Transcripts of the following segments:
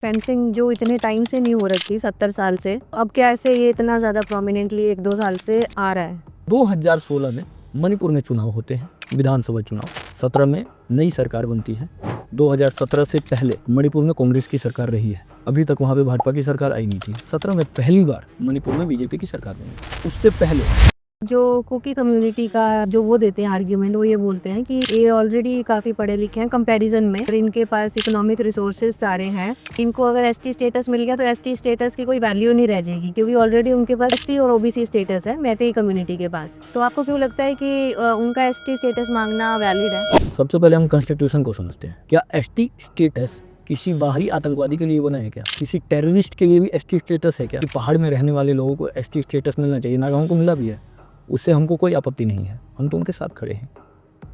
Fencing जो इतने time से नहीं हो रखी 70 साल से, अब क्या ऐसे ये इतना ज़्यादा प्रोमिनेंटली 1-2 साल से आ रहा है? 2016 में मणिपुर में चुनाव होते हैं, विधानसभा चुनाव। 17 में नई सरकार बनती है। 2017 से पहले मणिपुर में कांग्रेस की सरकार रही है। अभी तक वहाँ पे भाजपा की सरकार आई नहीं थी। 17 में पहली बार मणिपुर में बीजेपी की सरकार बनी। उससे पहले जो कुकी कम्युनिटी का जो वो देते हैं आर्ग्यूमेंट, वो ये बोलते हैं कि ये ऑलरेडी काफ़ी पढ़े लिखे हैं कंपैरिजन में, और इनके पास इकोनॉमिक रिसोर्सेज सारे हैं। इनको अगर एसटी स्टेटस मिल गया तो एसटी स्टेटस की कोई वैल्यू नहीं रह जाएगी, क्योंकि ऑलरेडी उनके पास एससी और ओबीसी स्टेटस है मैतेई कम्युनिटी के पास। तो आपको क्यों लगता है कि उनका एसटी स्टेटस मांगना वैलिड है? सबसे पहले हम कॉन्स्टिट्यूशन को समझते हैं। क्या एसटी स्टेटस किसी बाहरी आतंकवादी के लिए बना है क्या? किसी टेररिस्ट के लिए भी एसटी स्टेटस है क्या? कि पहाड़ में रहने वाले लोगों को एसटी स्टेटस मिलना चाहिए, नागाओं को मिला भी है, उससे हमको कोई आपत्ति नहीं है, हम तो उनके साथ खड़े हैं।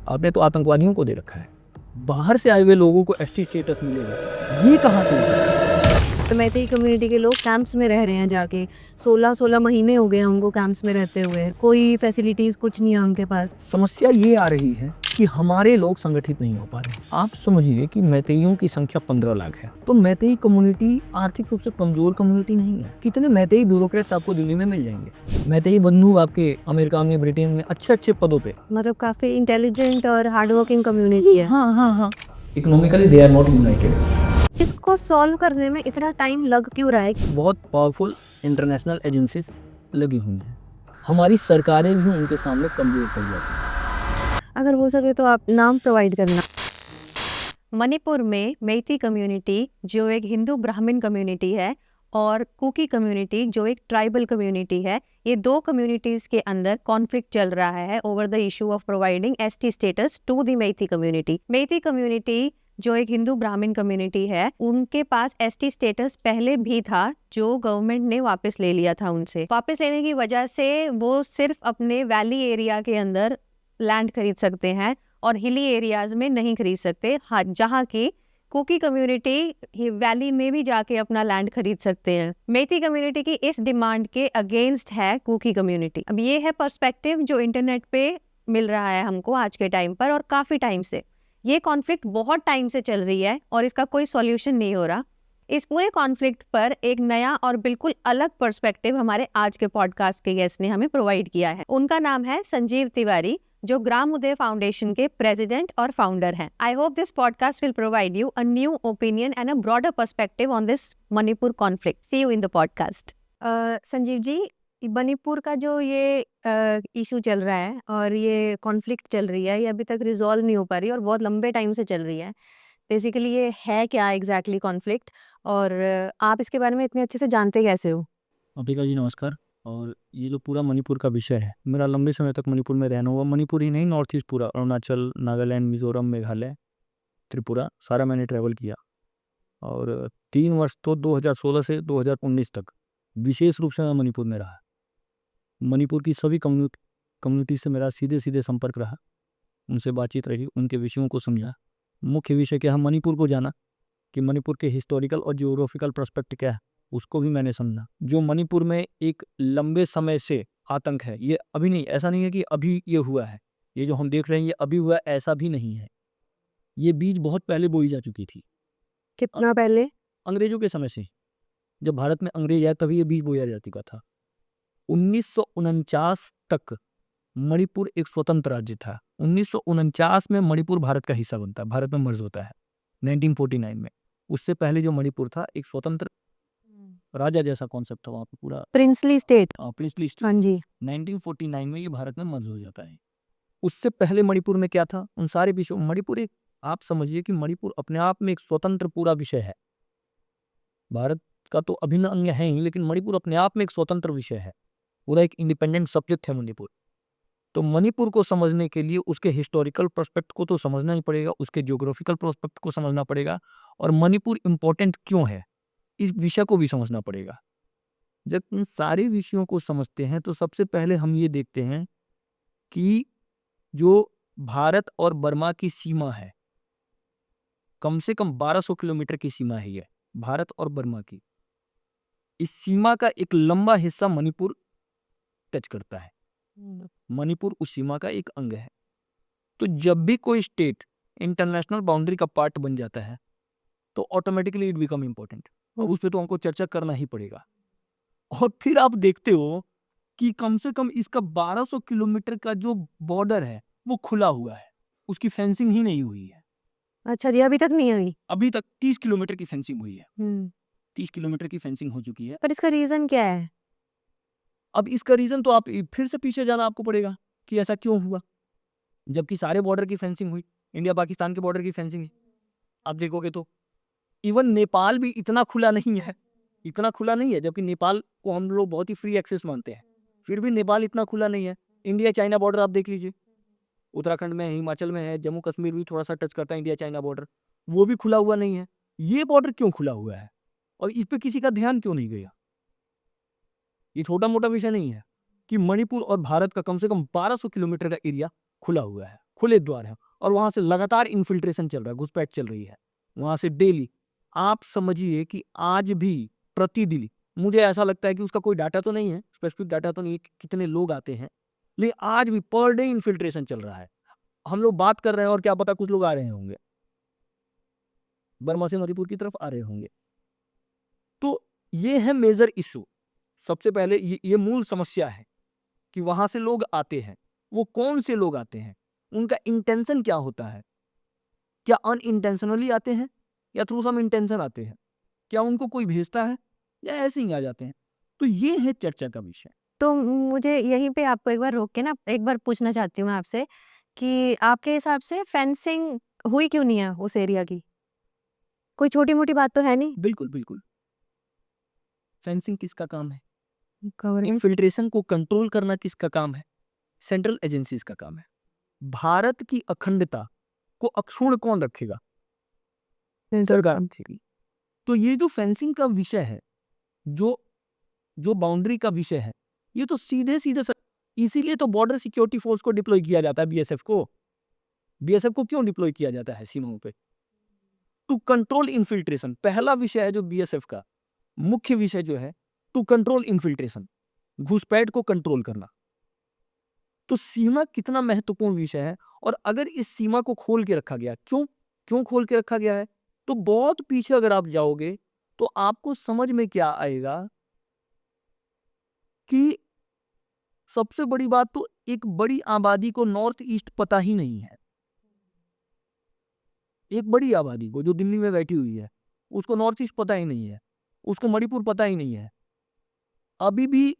आपने तो आतंकवादियों को दे रखा है, बाहर से आए हुए लोगों को एसटी स्टेटस मिलेगा, ये कहाँ से होता है? तो मैतेई कम्युनिटी के लोग कैंप्स में रह रहे हैं जाके, 16-16 महीने हो गए उनको कैंप्स में रहते हुए, कोई फैसिलिटीज़ कुछ नहीं है उनके पास। समस्या ये आ रही है कि हमारे लोग संगठित नहीं हो पा रहे। आप समझिए कि मैतेइयों की संख्या 15 लाख है, तो मैतेई कम्युनिटी आर्थिक रूप से कमजोर कम्युनिटी नहीं है। कितने मैतेई ब्यूरोक्रेट्स आपको दिल्ली में मिल जाएंगे? मैतेई बंधु आपके अमेरिका में, ब्रिटेन में अच्छे पदों पे। मतलब काफ़ी इंटेलिजेंट और हार्ड वर्किंग कम्युनिटी है। हाँ। Economically they are not united. इसको सॉल्व करने में इतना टाइम लग क्यों रहा है? बहुत पावरफुल इंटरनेशनल एजेंसीज लगी हुई हैं, हमारी सरकारें भी उनके सामने कमजोर पड़ जाती हैं। अगर हो सके तो आप नाम प्रोवाइड करना। मणिपुर में मैती कम्युनिटी जो एक हिंदू ब्राह्मण कम्युनिटी है, और कुकी कम्युनिटी जो एक ट्राइबल कम्युनिटी है, ये दो कम्युनिटीज के अंदर कॉन्फ्लिक्ट चल रहा है over the issue of providing ST status to the Meitei community. Meitei community जो एक हिंदू ब्राह्मण कम्युनिटी है, उनके पास एसटी स्टेटस पहले भी था, जो गवर्नमेंट ने वापस ले लिया था उनसे। वापस लेने की वजह से वो सिर्फ अपने वैली एरिया के अंदर लैंड खरीद सकते हैं और हिली एरियाज में नहीं खरीद सकते। हाँ, जहाँ की कुकी कम्युनिटी वैली में भी जाके अपना लैंड खरीद सकते हैं। मैती कम्युनिटी की इस डिमांड के अगेंस्ट है कुकी कम्युनिटी। अब ये है पर्सपेक्टिव जो इंटरनेट पे मिल रहा है हमको आज के टाइम पर, और काफी टाइम से ये कॉन्फ्लिक्ट बहुत टाइम से चल रही है और इसका कोई सॉल्यूशन नहीं हो रहा। इस पूरे कॉन्फ्लिक्ट पर एक नया और बिल्कुल अलग पर्सपेक्टिव हमारे आज के पॉडकास्ट के गेस्ट ने हमें प्रोवाइड किया है। उनका नाम है संजीव तिवारी, जो ग्राम उदय फाउंडेशन के प्रेसिडेंट और फाउंडर हैं। I hope this podcast will provide you a new opinion and a broader perspective on this Manipur conflict. See you in the podcast. Sanjeev ji, Manipur का जो ये इशू चल रहा है और ये कॉन्फ्लिक्ट चल रही है, ये अभी तक रिजॉल्व नहीं हो पा रही और बहुत लंबे टाइम से चल रही है। बेसिकली ये है क्या एग्जैक्टली कॉन्फ्लिक्ट, और आप इसके बारे में इतने अच्छे से जानते कैसे हो? अंबिका जी नमस्कार। और ये जो पूरा मणिपुर का विषय है, मेरा लंबे समय तक मणिपुर में रहना हुआ। मणिपुर ही नहीं, नॉर्थ ईस्ट पूरा, अरुणाचल, नागालैंड, मिजोरम, मेघालय, त्रिपुरा, सारा मैंने ट्रैवल किया। और 3 वर्ष तो 2016 से 2019 तक विशेष रूप से मैं मणिपुर में रहा। मणिपुर की सभी कम्युनिटी से मेरा सीधे सीधे संपर्क रहा, उनसे बातचीत रही, उनके विषयों को समझा। मुख्य विषय क्या है, मणिपुर को जाना कि मणिपुर के हिस्टोरिकल और जियोग्राफिकल पर्सपेक्टिव क्या है, उसको भी मैंने समझा। जो मणिपुर में एक लंबे समय से आतंक है, ये अभी नहीं, ऐसा नहीं है कि अभी ये हुआ है, ये जो हम देख रहे हैं ये अभी हुआ, ऐसा भी नहीं है। ये बीज बहुत पहले बोई जा चुकी थी। कितना पहले? अंग्रेजों के समय से, जब भारत में अंग्रेज आए तभी ये बीज बोया जा चुका था। 1949 तक मणिपुर एक स्वतंत्र राज्य था। 1949 में मणिपुर भारत का हिस्सा बनता है, भारत में मर्ज होता है 1949 में। उससे पहले जो मणिपुर था एक स्वतंत्र राजा जैसा कॉन्सेप्ट था, वहाँ पे पूरा प्रिंसली स्टेट। Princely state. हाँ जी। 1949 में ये भारत में मर्ज हो जाता है। उससे पहले मणिपुर में क्या था, उन सारे विषयों, मणिपुर एक, आप समझिए कि मणिपुर अपने आप में एक स्वतंत्र पूरा विषय है। भारत का तो अभिन्न अंग है ही, लेकिन मणिपुर अपने आप में एक स्वतंत्र विषय है, पूरा एक इंडिपेंडेंट सब्जेक्ट है मणिपुर। तो मणिपुर को समझने के लिए उसके हिस्टोरिकल प्रोस्पेक्ट को तो समझना ही पड़ेगा, उसके जियोग्राफिकल प्रोस्पेक्ट को समझना पड़ेगा, और मणिपुर इंपॉर्टेंट क्यों है इस विषय को भी समझना पड़ेगा। जब इन सारे विषयों को समझते हैं तो सबसे पहले हम ये देखते हैं कि जो भारत और बर्मा की सीमा है, कम से कम 1200 किलोमीटर की सीमा है ये, भारत और बर्मा की। इस सीमा का एक लंबा हिस्सा मणिपुर टच करता है। मणिपुर उस सीमा का एक अंग है। तो जब भी कोई स्टेट इंटरनेशनल बाउंड्री का पार्ट बन जाता है तो ऑटोमेटिकली इट बिकम इम्पोर्टेंट। अब उस पे तो हमको चर्चा करना ही पड़ेगा। और फिर आप देखते हो कि कम से कम इसका 1200 किलोमीटर का जो बॉर्डर है वो खुला हुआ है, उसकी फेंसिंग ही नहीं हुई है। अच्छा जी, अभी तक नहीं हुई। अभी तक 30 किलोमीटर की फेंसिंग हुई है, हम्म 30 किलोमीटर की फेंसिंग हो चुकी है। पर इसका रीजन क्या है? अब इसका रीजन तो आप फिर से पीछे जाना आपको पड़ेगा कि ऐसा क्यों हुआ, जबकि सारे बॉर्डर की फेंसिंग हुई, इंडिया पाकिस्तान के बॉर्डर की फेंसिंग है। आप देखोगे तो इवन नेपाल भी इतना खुला नहीं है, इतना खुला नहीं है, जबकि नेपाल को हम लोग बहुत ही फ्री एक्सेस मानते हैं, फिर भी नेपाल इतना खुला नहीं है। इंडिया चाइना बॉर्डर आप देख लीजिए, उत्तराखंड में, हिमाचल में है, जम्मू कश्मीर भी थोड़ा सा टच करता है इंडिया चाइना बॉर्डर, वो भी खुला हुआ नहीं है। ये बॉर्डर क्यों खुला हुआ है और इस पे किसी का ध्यान क्यों नहीं गया? ये छोटा मोटा विषय नहीं है कि मणिपुर और भारत का कम से कम 1200 किलोमीटर का एरिया खुला हुआ है, खुले द्वार है, और वहां से लगातार इन्फिल्ट्रेशन चल रहा है, घुसपैठ चल रही है वहां से डेली। आप समझिए कि आज भी प्रतिदिन, मुझे ऐसा लगता है कि उसका कोई डाटा तो नहीं है, स्पेसिफिक डाटा तो नहीं है कि कितने लोग आते हैं, लेकिन आज भी पर डे इन्फिल्ट्रेशन चल रहा है। हम लोग बात कर रहे हैं और क्या पता कुछ लोग आ रहे होंगे, बर्मा से मणिपुर की तरफ आ रहे होंगे। तो ये है मेजर इशू। सबसे पहले ये मूल समस्या है कि वहां से लोग आते हैं, वो कौन से लोग आते हैं, उनका इंटेंशन क्या होता है, क्या अनइंटेंशनली आते हैं या थ्रू सम इंटेंशन आते हैं, क्या उनको कोई भेजता है या ऐसे ही आ जाते हैं। तो ये है चर्चा का विषय। तो मुझे यहीं पे आपको एक बार रोक के ना एक बार पूछना चाहती हूँ मैं आपसे कि आपके हिसाब से फेंसिंग हुई क्यों नहीं है उस एरिया की? कोई छोटी-मोटी बात तो है नहीं? बिल्कुल बिल्कुल, फेंसिंग किसका काम है, गवर्नमेंट इन्फिल्ट्रेशन को कंट्रोल करना किसका काम है, सेंट्रल एजेंसीज का काम है। भारत की अखंडता को अक्षुण्ण कौन रखेगा, सरकार रखेगी। तो ये जो फेंसिंग का विषय है, जो जो बाउंड्री का विषय है, ये तो सीधे सीधे इसीलिए तो बॉर्डर सिक्योरिटी फोर्स को डिप्लॉय किया जाता है, बीएसएफ को। बीएसएफ को क्यों डिप्लॉय किया जाता है सीमाओं पे? To control infiltration. पहला विषय है जो बीएसएफ का मुख्य विषय जो है, टू कंट्रोल इन्फिल्ट्रेशन, घुसपैठ को कंट्रोल करना। तो सीमा कितना महत्वपूर्ण विषय है, और अगर इस सीमा को खोल के रखा गया, क्यों क्यों खोल के रखा गया है, तो बहुत पीछे अगर आप जाओगे तो आपको समझ में क्या आएगा कि सबसे बड़ी बात तो एक बड़ी आबादी को नॉर्थ ईस्ट पता ही नहीं है। एक बड़ी आबादी को जो दिल्ली में बैठी हुई है, उसको नॉर्थ ईस्ट पता ही नहीं है, उसको मणिपुर पता ही नहीं है। अभी भी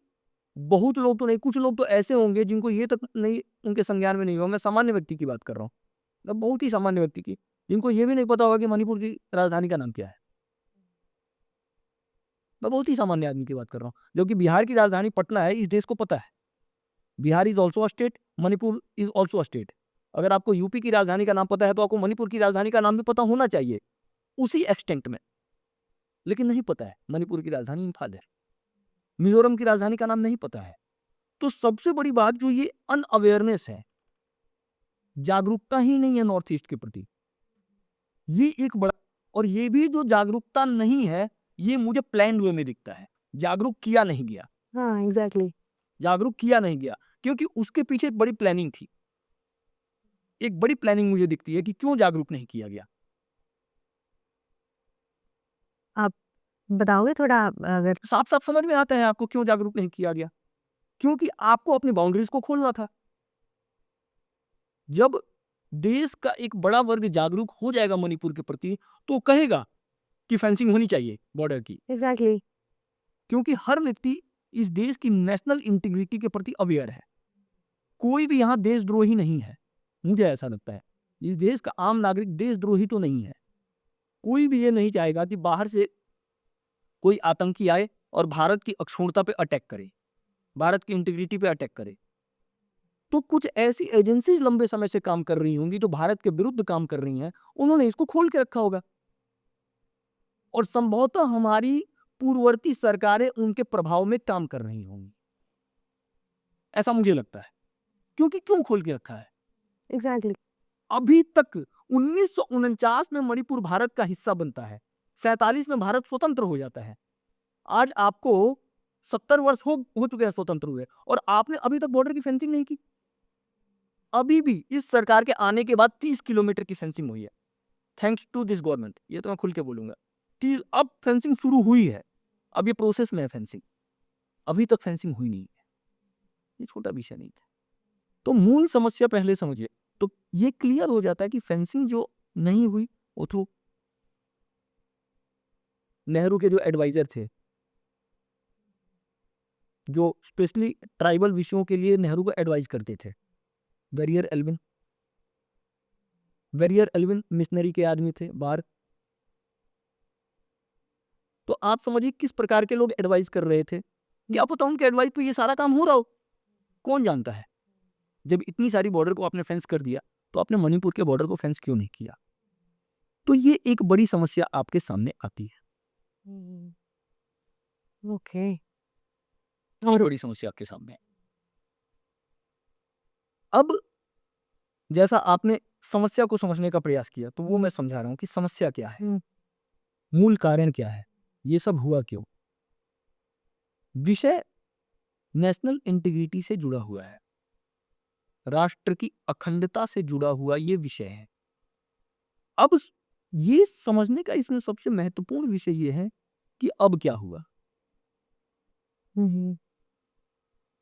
बहुत लोग तो नहीं, कुछ लोग तो ऐसे होंगे जिनको ये तक नहीं, उनके संज्ञान में नहीं होगा। मैं सामान्य व्यक्ति की बात कर रहा हूँ, मतलब बहुत ही सामान्य व्यक्ति की, जिनको ये भी नहीं पता होगा कि मणिपुर की राजधानी का नाम क्या है। मैं बहुत ही सामान्य आदमी की बात कर रहा हूँ, जबकि बिहार की राजधानी पटना है, इस देश को पता है। Bihar is also a state, Manipur is also a state. अगर आपको यूपी की राजधानी का नाम पता है तो आपको मणिपुर की राजधानी का नाम भी पता होना चाहिए उसी एक्सटेंट में, लेकिन नहीं पता है। मणिपुर की राजधानी इम्फाल है, मिजोरम की राजधानी का नाम नहीं पता है। तो सबसे बड़ी बात जो ये अनअवेयरनेस है, जागरूकता ही नहीं है नॉर्थ ईस्ट के प्रति, ये एक बड़ा, और ये भी जो जागरूकता नहीं है, ये मुझे प्लान वे में दिखता है, जागरूक किया नहीं गया, हाँ, एग्ज़ैक्टली। जागरूक किया नहीं गया, क्योंकि उसके पीछे एक बड़ी प्लानिंग थी। एक बड़ी प्लानिंग मुझे दिखती है कि क्यों जागरूक नहीं किया गया। आप बताओगे थोड़ा अगर साफ साफ समझ में आता है आपको क्यों जागरूक नहीं किया गया, क्योंकि आपको अपनी बाउंड्रीज को खोलना था। जब देश का एक बड़ा वर्ग जागरूक हो जाएगा मणिपुर के प्रति, तो कहेगा कि फेंसिंग होनी चाहिए बॉर्डर की, एग्ज़ैक्टली क्योंकि हर व्यक्ति इस देश की नेशनल इंटीग्रिटी के प्रति अवेयर है। कोई भी यहाँ देशद्रोही नहीं है, मुझे ऐसा लगता है। इस देश का आम नागरिक देशद्रोही तो नहीं है। कोई भी ये नहीं चाहेगा कि बाहर से कोई आतंकी आए और भारत की अक्षुण्णता पे अटैक करे, भारत की इंटीग्रिटी पे अटैक करे। तो कुछ ऐसी एजेंसीज लंबे समय से काम कर रही होंगी जो भारत के विरुद्ध काम कर रही हैं, उन्होंने इसको खोल के रखा होगा, और संभवतः हमारी पूर्ववर्ती सरकारें उनके प्रभाव में काम कर रही होंगी, ऐसा मुझे लगता है। क्योंकि क्यों खोल के रखा है? एग्ज़ैक्टली अभी तक 1949 में मणिपुर भारत का हिस्सा बनता है, 47 में भारत स्वतंत्र हो जाता है। आज आपको 70 वर्ष हो चुके हैं स्वतंत्र हुए, और आपने अभी तक बॉर्डर की फेंसिंग नहीं की। अभी भी इस सरकार के आने के बाद 30 किलोमीटर की फेंसिंग हुई है, थैंक्स टू दिस गवर्नमेंट। ये तो मैं खुल के बोलूंगा, कि अब फेंसिंग शुरू हुई है, अब ये प्रोसेस में है फेंसिंग, अभी तक फेंसिंग हुई नहीं है। ये छोटा विषय नहीं था। तो मूल समस्या पहले समझिए, तो ये क्लियर हो जाता है कि फेंसिंग जो नहीं हुई वो तो नेहरू के जो एडवाइजर थे, जो स्पेशली ट्राइबल विषयों के लिए नेहरू को एडवाइज करते थे, वेरियर एल्विन मिशनरी के आदमी थे बाहर। तो आप समझिए किस प्रकार के लोग एडवाइस कर रहे थे, क्या पता उनके एडवाइस पे ये सारा काम हो रहा हो, कौन जानता है। जब इतनी सारी बॉर्डर को आपने फेंस कर दिया तो आपने मणिपुर के बॉर्डर को फेंस क्यों नहीं किया। तो ये एक बड़ी समस्या आपके सामने आती है। ओके। और बड़ी समस्या आपके सामने है। अब जैसा आपने समस्या को समझने का प्रयास किया, तो वो मैं समझा रहा हूं कि समस्या क्या है, मूल कारण क्या है, ये सब हुआ क्यों। विषय नेशनल इंटीग्रिटी से जुड़ा हुआ है, राष्ट्र की अखंडता से जुड़ा हुआ ये विषय है। अब ये समझने का इसमें सबसे महत्वपूर्ण विषय ये है कि अब क्या हुआ।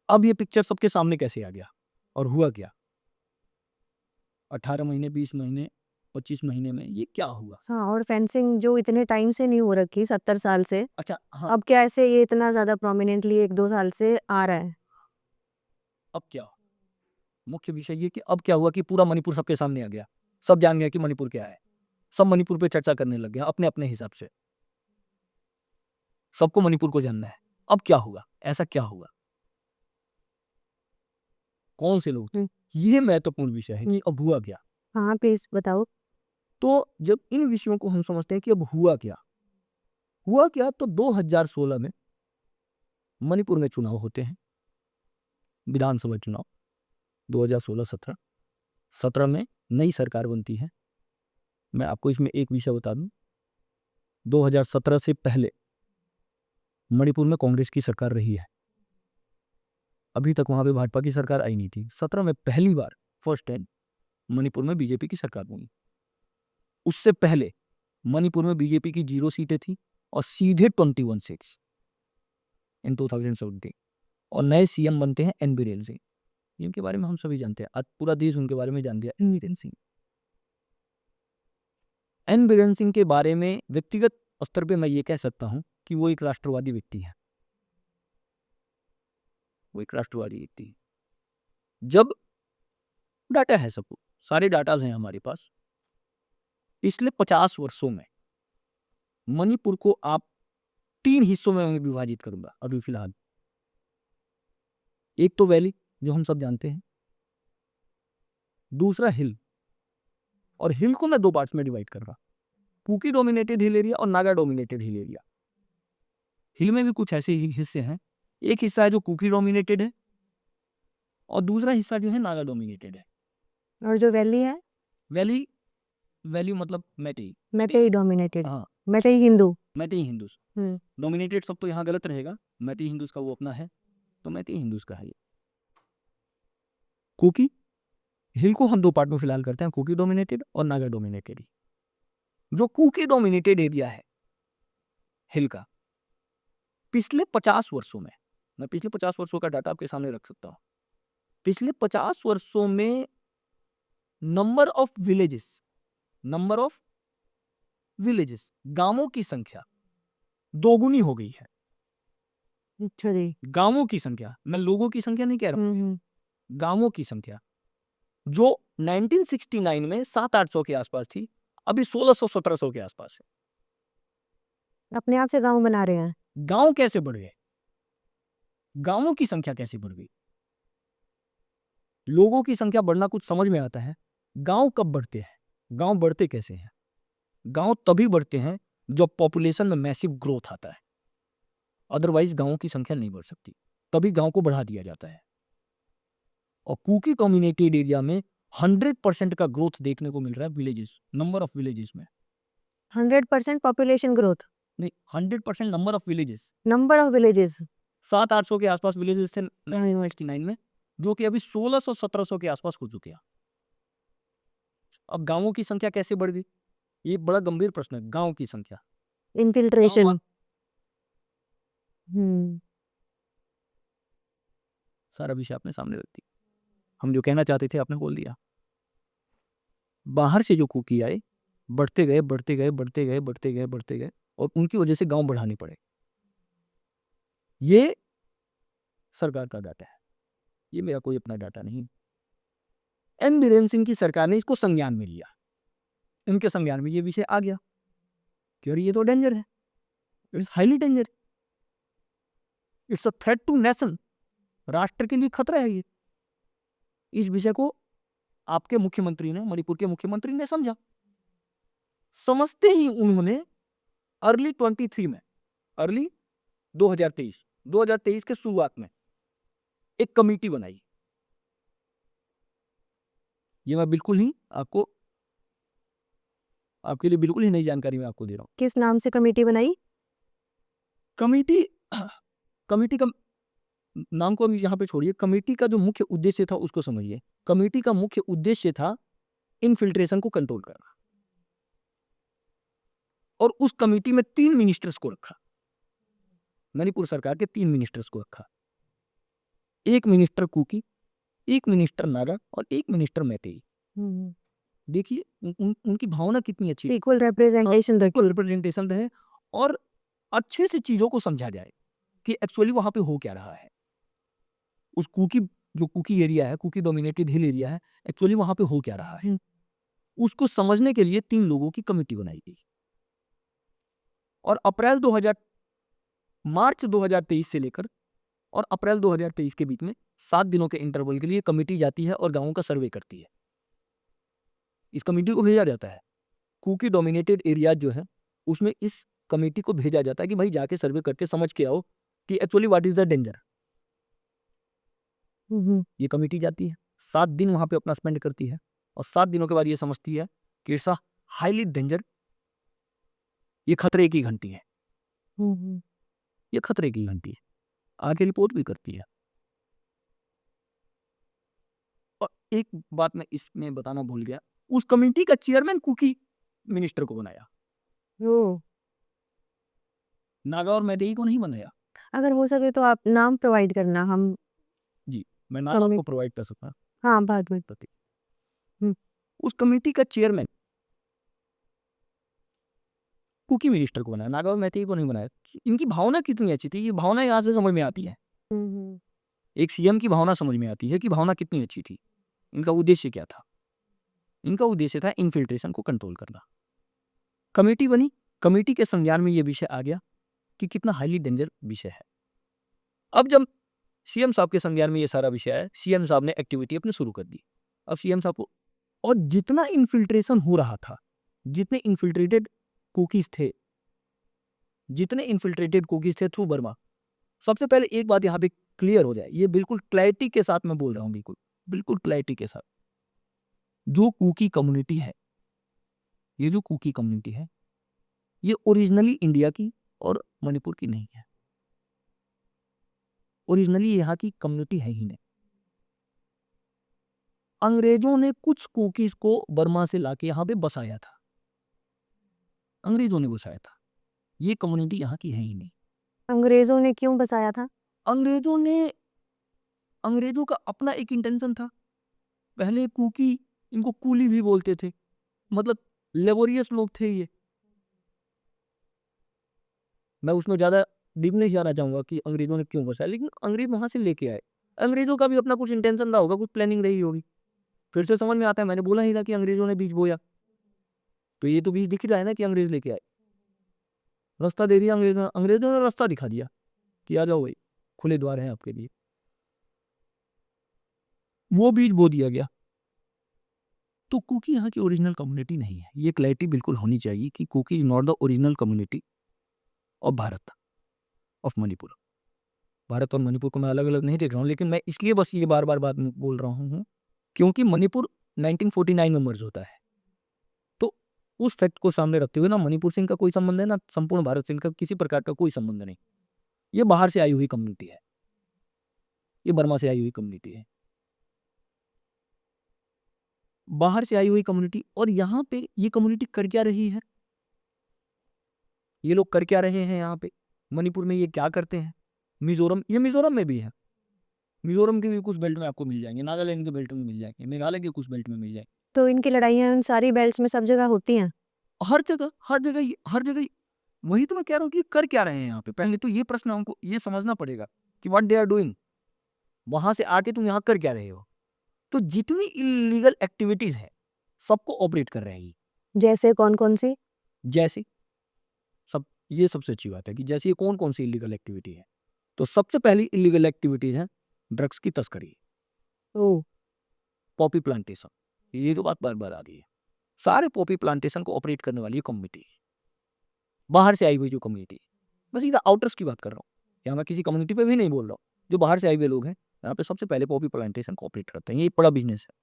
अब ये पिक्चर सबके सामने कैसे आ गया और हुआ क्या। 18 महीने, 20 महीने, 25 महीने में ये क्या हुआ। हाँ, और फेंसिंग जो इतने टाइम से नहीं हो रखी, 70 साल से, अच्छा हाँ, अब क्या ऐसे ये इतना ज्यादा प्रोमिनेंटली 1-2 साल से आ रहा है। अब क्या मुख्य विषय ये कि अब क्या हुआ कि पूरा मणिपुर सबके सामने आ गया, सब जान गया कि मणिपुर क्या है, सब मणिपुर पे चर्चा करने लग गया अपने अपने हिसाब से, सबको मणिपुर को जानना है। अब क्या हुआ, ऐसा क्या हुआ, कौन से लोग थे, ये महत्वपूर्ण विषय है कि अब हुआ क्या। हाँ प्लीज बताओ। तो जब इन विषयों को हम समझते हैं कि अब हुआ क्या, तो 2016 में मणिपुर में चुनाव होते हैं, विधानसभा चुनाव 2016-17। 17 में नई सरकार बनती है। मैं आपको इसमें एक विषय बता दूं, 2017 से पहले मणिपुर में कांग्रेस की सरकार रही है, अभी तक वहां पे भाजपा की सरकार आई नहीं थी। 17 में पहली बार फर्स्ट टाइम मणिपुर में बीजेपी की सरकार बनी। उससे पहले मणिपुर में बीजेपी की 0 सीटें थी और सीधे 21 सीट्स इन 2017। और नए सीएम बनते हैं एन बीरेन सिंह, जिनके बारे में हम सभी जानते हैं, आज पूरा देश उनके बारे में जान गया, एन बीरेन सिंह। एन बीरेन सिंह के बारे में व्यक्तिगत स्तर पे मैं ये कह सकता हूं कि वो एक राष्ट्रवादी व्यक्ति है, वो एक राष्ट्रवादी व्यक्ति है। जब डाटा है, सबको सारे डाटाज हैं हमारे पास, पिछले 50 वर्षों में मणिपुर को आप 3 हिस्सों में मैं विभाजित करूंगा अभी फिलहाल। एक तो वैली जो हम सब जानते हैं, दूसरा हिल, और हिल को मैं 2 पार्ट्स में डिवाइड करूंगा, कुकी डोमिनेटेड हिल एरिया और नागा डोमिनेटेड हिल एरिया। हिल में भी कुछ ऐसे ही हिस्से हैं, एक हिस्सा है जो कुकी डोमिनेटेड है और दूसरा हिस्सा जो है नागा डोमिनेटेड है। और जो वैली है, वैली मतलब मैटेई, मैटेई डोमिनेटेड, हाँ मैटेई हिंदू। मैटेई हिंदूस। डोमिनेटेड सब तो यहाँ गलत रहेगा, मैटेई हिंदूस का वो अपना है, तो मैटेई हिंदूस का है ये। कुकी हिल को हम 2 पार्ट में फिलहाल करते हैं, कुकी डोमिनेटेड और नागा डोमिनेटेड। जो कुकी डोमिनेटेड एरिया है हिल का, पिछले 50 वर्षों में, मैं पिछले 50 वर्षों का डाटा आपके सामने रख सकता हूं, पिछले 50 वर्षों में नंबर ऑफ विलेजेस, गांवों की संख्या दोगुनी हो गई है। अच्छा जी। गांवों की संख्या, मैं लोगों की संख्या नहीं कह रहा हूं, गांवों की संख्या जो 1969 में 700-800 के आसपास थी, अभी 1600-1700 के आसपास है। अपने आप से गांव बना रहे हैं। गांव कैसे बढ़ गए, गांवों की संख्या कैसे बढ़ गई। लोगों की संख्या बढ़ना कुछ समझ में आता है, गांव कब बढ़ते हैं, गांव बढ़ते कैसे हैं। गांव तभी बढ़ते हैं जब पॉपुलेशन में मैसिव ग्रोथ आता है, अदरवाइज गांवों की संख्या नहीं बढ़ सकती, तभी गांव को बढ़ा दिया जाता है। और कुकी कम्युनिटेड एरिया में 100% का ग्रोथ देखने को मिल रहा है विलेजेस, नंबर ऑफ विलेजेस में। 100% पॉपुलेशन ग्रोथ, नहीं, 100% number of villages, number of villages. 700-800 के आसपास विलेजेस थे 1969 में, जो कि अभी 1600-1700 के आसपास हो चुके हैं। अब गांवों की संख्या कैसे बढ़ गई, ये बड़ा गंभीर प्रश्न है। गांव की संख्या इन्फिल्ट्रेशन। हम्म। सारा विषय आपने सामने रख दिया। हम जो कहना चाहते थे आपने बोल दिया। बाहर से जो कुकी आए, बढ़ते गए बढ़ते गए बढ़ते गए बढ़ते गए बढ़ते गए, और उनकी वजह से गांव बढ़ाने पड़े। ये सरकार का डाटा है, ये मेरा कोई अपना डाटा नहीं। एन बीरेन सिंह की सरकार ने इसको संज्ञान में लिया, इनके संज्ञान में ये विषय आ गया कि अरे ये तो डेंजर है, it's highly danger, it's a threat to nation, राष्ट्र के लिए खतरा है ये। इस विषय को आपके मुख्यमंत्री ने, मणिपुर के मुख्यमंत्री ने समझा। समझते ही उन्होंने अर्ली 23 में, अर्ली 2023 के शुरुआत में एक कमेटी बनाई। ये मैं बिल्कुल ही आपको, आपके लिए बिल्कुल ही नई जानकारी मैं आपको दे रहा हूं। किस नाम से कमेटी बनाई? कमेटी का नाम को अभी यहाँ पे छोड़िए। कमेटी का जो मुख्य उद्देश्य था उसको समझिए। कमेटी का मुख्य उद्देश्य था इन्फिल्ट्रेशन को कंट्रोल करना, और उस कमेटी में 3 मिनिस्टर्स को रखा, मणिपुर सरकार के 3 मिनिस्टर्स को रखा। एक मिनिस्टर कुकी, एक मिनिस्टर नागा और एक मिनिस्टर मैतेई। देखिए उनकी भावना कितनी अच्छी है। इक्वल रिप्रेजेंटेशन रखी। इक्वल रिप्रेजेंटेशन रहे और अच्छे से चीजों को समझा जाए कि एक्चुअली वहां पे हो क्या रहा है। उस कुकी, जो कुकी एरिया है, कुकी डोमिनेटेड हिल एरिया है, एक्चुअली वहां पे हो क्या रहा है, उसको समझने के लिए 3 लोगों की कमेटी बनाई गई। और मार्च 2023 से लेकर और अप्रैल 2023 के बीच में 7 दिनों के इंटरवल के लिए कमेटी जाती है और गांवों का सर्वे करती है। इस कमेटी को भेजा जाता है, कुकी डोमिनेटेड एरिया जो है उसमें इस कमेटी को भेजा जाता है कि भाई जाके सर्वे करके समझ के आओ कि actually what is the danger. ये कमेटी जाती है, 7 दिन वहां पे अपना स्पेंड करती है, और 7 दिनों के बाद ये समझती है कि इट्स हाईली डेंजर, ये खतरे की घंटी है, ये खतरे की घंटी है। आगे रिपोर्ट भी करती है। और एक बात मैं इसमें बताना भूल गया, उस कमेटी का चेयरमैन कुकी मिनिस्टर को बनाया, नागा और मैतेई को नहीं बनाया। अगर हो सके तो आप नाम प्रोवाइड करना, हम जी, मैं नाम आपको प्रोवाइड कर सकता हूँ। हाँ, बाद में। उस कमेटी का चेयरमैन कुकी मिनिस्टर को बनाया, नागा और मैतेई को नहीं बनाया। इनकी भावना कितनी अच्छी थी, ये भावना यहाँ से समझ में आती है। एक सीएम की भावना समझ में आती है कि भावना कितनी अच्छी थी। इनका उद्देश्य क्या था? इनका उद्देश्य था इन्फिल्ट्रेशन को कंट्रोल करना। कमेटी बनी, कमेटी के संज्ञान में ये विषय आ गया कि कितना हाईली डेंजर विषय है। अब जब सीएम साहब के संज्ञान में ये सारा विषय है, सीएम साहब ने एक्टिविटी अपनी शुरू कर दी। अब सीएम साहब को, और जितना इन्फिल्ट्रेशन हो रहा था, जितने इन्फिल्ट्रेटेड कुकीज थे, थ्रू बर्मा, सबसे पहले एक बात यहाँ पे क्लियर हो जाए, ये बिल्कुल क्लैरिटी के साथ मैं बोल रहा हूँ, बिल्कुल क्लैरिटी के साथ। जो कुकी कम्युनिटी है, ये जो कुकी कम्युनिटी है, ये ओरिजिनली इंडिया की और मणिपुर की नहीं है। ओरिजिनली यहाँ की कम्युनिटी है ही नहीं। अंग्रेजों ने कुछ कुकीज को बर्मा से लाके यहाँ पे बसाया था, अंग्रेजों ने बसाया था। ये कम्युनिटी यहाँ की है ही नहीं। अंग्रेजों ने क्यों बसाया था? अंग्रेजों का अपना एक इंटेंशन था। पहले कुकी, इनको कूली भी बोलते थे, मतलब लेबोरियस लोग थे ये। मैं उसमें ज्यादा डीप नहीं जाना चाहूंगा कि अंग्रेजों ने क्यों बसाया, लेकिन अंग्रेज वहां से लेके आए। अंग्रेजों का भी अपना कुछ इंटेंशन रहा होगा, कुछ प्लानिंग रही होगी। फिर से समझ में आता है, मैंने बोला ही था कि अंग्रेजों ने बीज बोया, तो ये तो बीज दिख रहा है ना कि अंग्रेज लेके आए, रास्ता दे दिया अंग्रेजों ने रास्ता दिखा दिया कि आ जाओ भाई, खुले द्वार हैं आपके लिए। वो बीज बो दिया गया। तो कुकी यहाँ की ओरिजिनल कम्युनिटी नहीं है, ये क्लैरिटी बिल्कुल होनी चाहिए कि Kuki is not the original community of Bharat, of Manipur. Bharat और मणिपुर को मैं अलग अलग नहीं देख रहा हूँ, लेकिन मैं इसलिए बस ये बार बार बात बोल रहा हूँ क्योंकि मणिपुर 1949 में मर्ज होता है। तो उस फैक्ट को सामने रखते हुए ना मणिपुर से इनका कोई संबंध है, ना संपूर्ण भारत से इनका किसी प्रकार का कोई संबंध नहीं। ये बाहर से आई हुई कम्युनिटी है, ये बर्मा से आई हुई कम्युनिटी है, बाहर से आई हुई कम्युनिटी। और यहाँ पे ये कम्युनिटी कर क्या रही है? ये लोग कर क्या रहे हैं यहाँ पे मणिपुर में, ये क्या करते हैं। मिजोरम, ये मिजोरम में भी है, मिजोरम के भी कुछ बेल्ट में आपको मिल जाएंगे, नागालैंड के बेल्ट में मिल जाएंगे, मेघालय के कुछ बेल्ट में मिल जाएंगे। तो इनकी लड़ाइयाँ उन सारी बेल्ट्स में सब जगह होती हैं। हर जगह हर जगह हर जगह। वही तो मैं कह रहा हूँ कि कर क्या रहे हैं यहाँ पे। पहले तो ये प्रश्न हमको ये समझना पड़ेगा कि व्हाट दे आर डूइंग। वहां से आके तुम यहाँ कर क्या रहे हो। तो जितनी इलीगल एक्टिविटीज है सबको ऑपरेट कर रहे हैं ये। जैसे कौन कौन सी? जैसे सब, ये सबसे अच्छी बात है कि जैसे ये कौन कौन सी इलीगल एक्टिविटी है। तो सबसे पहली इलीगल एक्टिविटीज है ड्रग्स की तस्करी, ओ, पॉपी प्लांटेशन। ये तो बात बार बार आ रही है। सारे पॉपी प्लांटेशन को ऑपरेट करने वाली कम्युनिटी, बाहर से आई हुई जो कम्युनिटी, बस इधर आउटर्स की बात कर रहा हूँ, यहाँ मैं किसी कम्युनिटी पे भी नहीं बोल रहा हूँ। जो बाहर से आए हुए लोग हैं यहाँ पे सबसे पहले पॉपी प्लांटेशन को ऑपरेट करते हैं। ये एक बड़ा बिजनेस है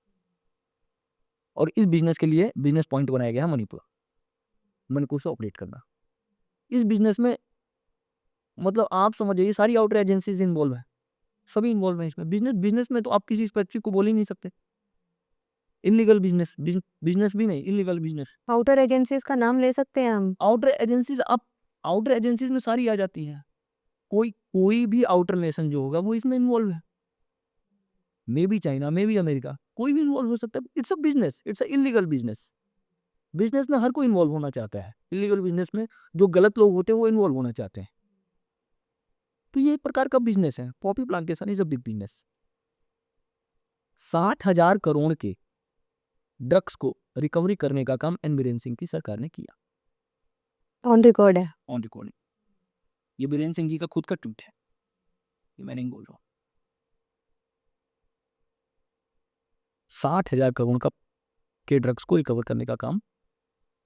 और इस बिजनेस के लिए बिजनेस पॉइंट बनाया गया है मणिपुर, मणिपुर से ऑपरेट करना। इस बिजनेस में मतलब आप समझिए सारी आउटर एजेंसीज इन्वॉल्व है, सभी इन्वॉल्व है इसमें। बिजनेस में तो आप किसी स्पेसिफिक को बोल ही नहीं सकते। इलीगल बिजनेस, बिजनेस भी नहीं, इलीगल बिजनेस। आउटर एजेंसीज का नाम ले सकते हैं हम। आउटर एजेंसीज, आप आउटर एजेंसीज में सारी आ जाती हैं। कोई भी आउटर नेशन जो होगा वो इसमें इन्वॉल्व है, may be China, may be America, कोई भी इन्वॉल्व हो सकता है। It's a business, it's a illegal business. Business में हर कोई इन्वॉल्व होना चाहता है। इलीगल बिजनेस में जो गलत लोग होते हैं वो इन्वॉल्व होना चाहते हैं। तो ये एक प्रकार का बिजनेस है। Poppy plantation is a big business. 60,000 crore के ड्रग्स को रिकवरी करने का काम एन बीरेन सिंह की सरकार ने किया। ऑन रिकॉर्ड है। On recording. ये बीरेन सिंह जी का खुद का ट्वीट है, ये मैं नहीं बोल रहा हूँ। 60,000 करोड़ का के ड्रग्स को रिकवर करने का काम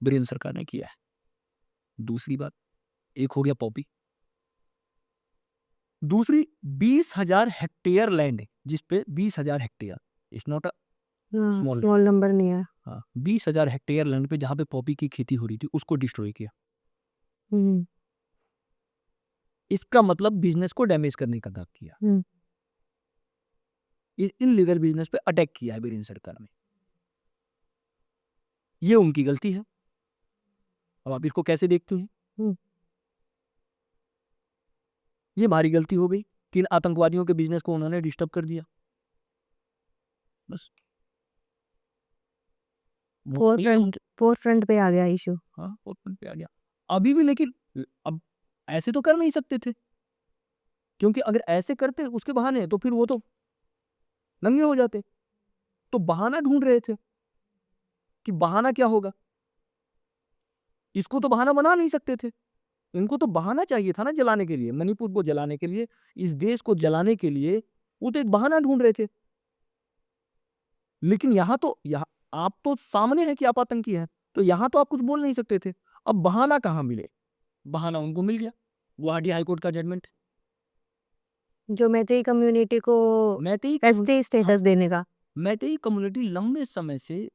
बीरेन सरकार ने किया है। दूसरी बात, एक हो गया पॉपी। दूसरी 20,000 हेक्टेयर लैंड है जिसपे 20,000 hectare, it's not a small, small number नहीं है। हाँ 20,000 हेक्टेयर लैंड पे जहाँ पे पॉपी की खेती हो रही थी उसको डिस्ट्रॉय किया। हम्म, इसका मतलब बिजनेस को डैमेज करने का दावा किया। हम्म। इस इलीगल बिजनेस पे अटैक किया है बीरेन सरकार ने। ये उनकी गलती है। अब आप इसको कैसे देखते हैं? हम्म। ये भारी गलती हो गई कि इन आतंकवादियों के बिजनेस को उन्होंने डिस्टर्ब कर दिया। बस फोर फ्रंट पे आ गया इशू। हाँ, फोरफ्रंट पे आ गया अभी भी। लेकिन अब ऐसे तो कर नहीं सकते थे, क्योंकि अगर ऐसे करते उसके बहाने तो फिर वो तो नंगे हो जाते। तो बहाना ढूंढ रहे थे कि बहाना क्या होगा। इसको तो बहाना बना नहीं सकते थे, इनको तो बहाना चाहिए था ना जलाने के लिए, मणिपुर को जलाने के लिए, इस देश को जलाने के लिए वो तो एक बहाना ढूंढ रहे थे। लेकिन यहाँ आप तो सामने है कि आप आतंकी हैं, तो यहाँ तो आप कुछ बोल नहीं सकते थे। अब बहाना कहाँ मिले? बहाना उनको मिल गया, गुवाहाटी हाईकोर्ट का जजमेंट। जो मैतेई कम्युनिटी को मैतेई एसटी स्टेटस देने का। मैतेई कम्युनिटी लंबे समय से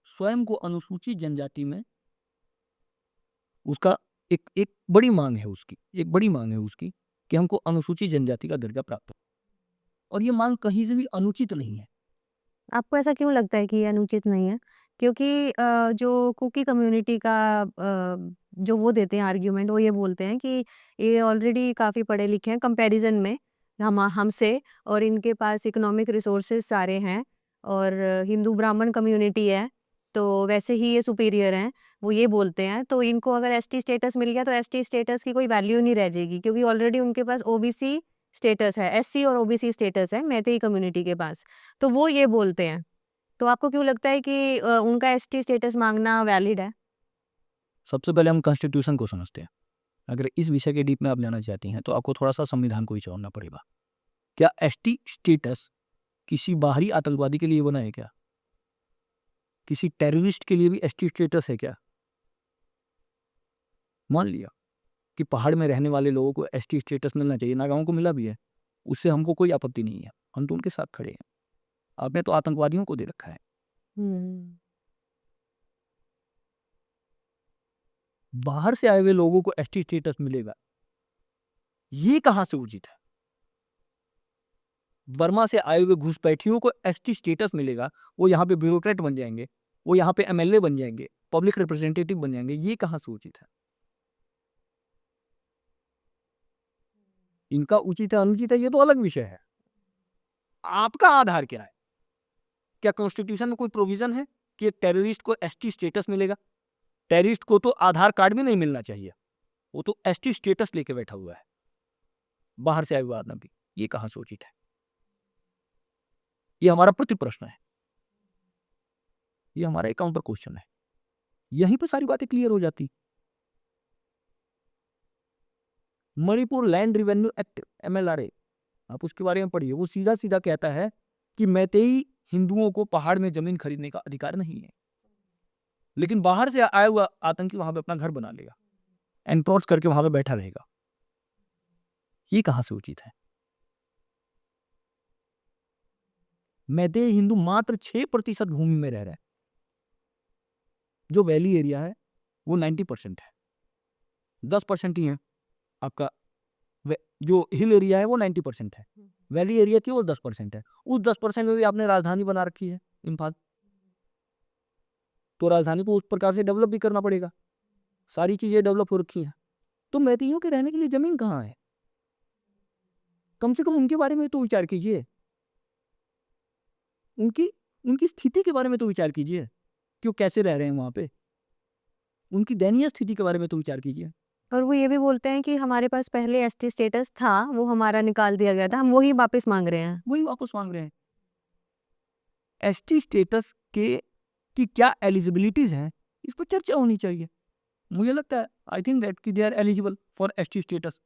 स्वयं को अनुसूचित जनजाति में, उसका एक एक बड़ी मांग है उसकी, एक बड़ी मांग है उसकी कि हमको अनुसूचित जनजाति का दर्जा प्राप्त हो। और ये मांग कहीं से भी अनुचित नहीं है। आपको ऐसा क्यों लगता है कि ये अनुचित नहीं है? क्योंकि जो कुकी कम्युनिटी का जो वो देते हैं आर्ग्यूमेंट, वो ये बोलते हैं कि ये ऑलरेडी काफ़ी पढ़े लिखे हैं कंपैरिजन में हमसे, और इनके पास इकोनॉमिक रिसोर्सेज सारे हैं, और हिंदू ब्राह्मण कम्युनिटी है, तो वैसे ही ये सुपीरियर हैं, वो ये बोलते हैं। तो इनको अगर एसटी स्टेटस मिल गया तो एसटी स्टेटस की कोई वैल्यू नहीं रह जाएगी, क्योंकि ऑलरेडी उनके पास ओबीसी स्टेटस है, एससी और ओबीसी स्टेटस है मैतेई कम्युनिटी के पास। तो वो ये बोलते हैं। तो आपको क्यों लगता है कि उनका एसटी स्टेटस मांगना वैलिड है? सबसे पहले हम कॉन्स्टिट्यूशन को समझते हैं। अगर इस विषय के डीप में आप जाना चाहती हैं तो आपको थोड़ा सा संविधान को ही समझना पड़ेगा। क्या एसटी स्टेटस किसी बाहरी आतंकवादी के लिए बना है क्या? किसी टेररिस्ट के लिए भी एसटी स्टेटस है क्या? मान लिया कि पहाड़ में रहने वाले लोगों को एसटी स्टेटस मिलना चाहिए, नागाओं को मिला भी है, उससे हमको कोई आपत्ति नहीं है, हम तो उनके साथ खड़े हैं। आपने तो आतंकवादियों को दे रखा है। बाहर से आए हुए लोगों को एसटी स्टेटस मिलेगा, ये कहां से उचित है? बर्मा से आए हुए घुसपैठियों को एसटी स्टेटस मिलेगा, वो यहाँ पे ब्यूरोक्रेट बन जाएंगे, वो यहाँ पे एमएलए बन जाएंगे, पब्लिक रिप्रेजेंटेटिव बन जाएंगे, ये कहां से उचित है? इनका उचित है अनुचित है ये तो अलग विषय है। आपका आधार क्या है? क्या कॉन्स्टिट्यूशन में कोई प्रोविजन है कि टेररिस्ट को एसटी स्टेटस मिलेगा? टेररिस्ट को तो आधार कार्ड भी नहीं मिलना चाहिए, वो तो एसटी स्टेटस लेके बैठा हुआ है, बाहर से आया हुआ आदमी। ये कहाँ से उचित है? ये हमारा प्रति प्रश्न है, ये हमारा एक काउंटर क्वेश्चन है। यहीं पर सारी बातें क्लियर हो जाती। Manipur land revenue act MLRA, आप उसके बारे में पढ़िए। वो सीधा सीधा कहता है कि मैतेई हिंदुओं को पहाड़ में जमीन खरीदने का अधिकार नहीं है, लेकिन बाहर से आया हुआ आतंकी वहां पे अपना घर बना लेगा, एनक्रोच करके वहां पे बैठा रहेगा। ये कहां से उचित है? मैतेई हिंदू मात्र 6% भूमि में रह रहे हैं। जो वैली एरिया है वो 90% है, 10% ही है आपका। जो हिल एरिया है वो 90% है, वैली एरिया की वो 10% है। उस 10% में भी आपने राजधानी बना रखी है इम्फाल, तो राजधानी को उस प्रकार से डेवलप भी करना पड़ेगा। सारी चीजें डेवलप हो रखी हैं, तो मैतेइयों के रहने के लिए जमीन कहाँ है? कम से कम उनके बारे में तो विचार कीजिए, उनकी उनकी स्थिति के बारे में तो विचार कीजिए कि वो कैसे रह रहे हैं वहां पे। उनकी दयनीय स्थिति के बारे में तो विचार कीजिए। और वो ये भी बोलते हैं कि हमारे पास पहले एसटी स्टेटस था, वो हमारा निकाल दिया गया था, हम वही वापस मांग रहे हैं। वही वापस मांग रहे हैं। एसटी स्टेटस के की क्या एलिजिबिलिटीज हैं, इस पर चर्चा होनी चाहिए। मुझे लगता है, आई थिंक दैट कि they are eligible for ST status.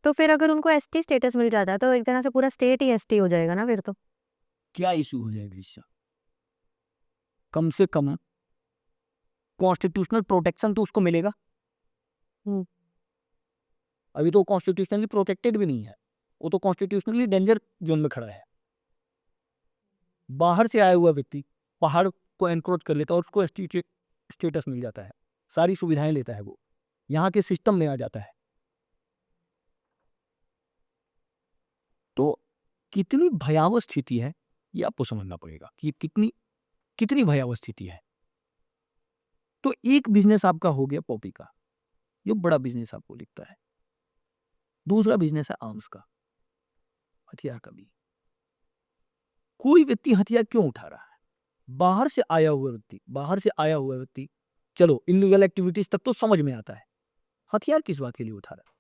तो फिर अगर उनको एसटी स्टेटस मिल जाता है तो एक तरह से पूरा स्टेट ही एसटी हो जाएगा ना फिर तो। क्या इशू हो जाएगा इससे? कम से कम कॉन्स्टिट्यूशनल प्रोटेक्शन तो उसको मिलेगा। हम्म। अभी तो कॉन्स्टिट्यूशनली प्रोटेक्टेड भी नहीं है, वो तो कॉन्स्टिट्यूशनली डेंजर जोन में खड़ा है। बाहर से आया हुआ व्यक्ति पहाड़ को एनक्रोच कर लेता है और उसको एसटी स्टेटस मिल जाता है, सारी सुविधाएं लेता है, वो यहाँ के सिस्टम में आ जाता है। तो कितनी भयावह स्थिति है ये आपको समझना पड़ेगा कि कितनी कितनी भयावह स्थिति है। तो एक बिजनेस आपका हो गया पॉपी का, ये बड़ा बिजनेस आपको दिखता है। दूसरा बिजनेस है आर्म्स का, हथियार का भी। कोई व्यक्ति हथियार क्यों उठा रहा है? बाहर से आया हुआ व्यक्ति चलो इनलीगल एक्टिविटीज तक तो समझ में आता है, हथियार किस बात के लिए उठा रहा है?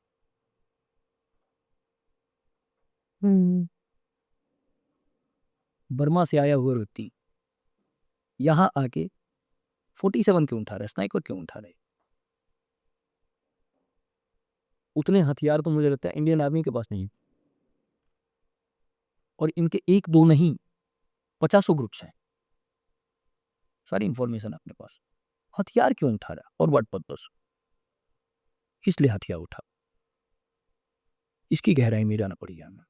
बर्मा से आया हुआ व्यक्ति यहां आके 47 क्यों उठा रहा है, स्नाइपर क्यों उठा रहा है? उतने हथियार तो मुझे लगता है इंडियन आर्मी के पास नहीं है, और इनके एक दो नहीं 50 ग्रुप्स हैं, सारी इंफॉर्मेशन अपने पास। हथियार क्यों उठा रहा है और व्हाट पर्पस, किस लिए हथियार उठा? इसकी गहराई में जाना पड़ेगा हमें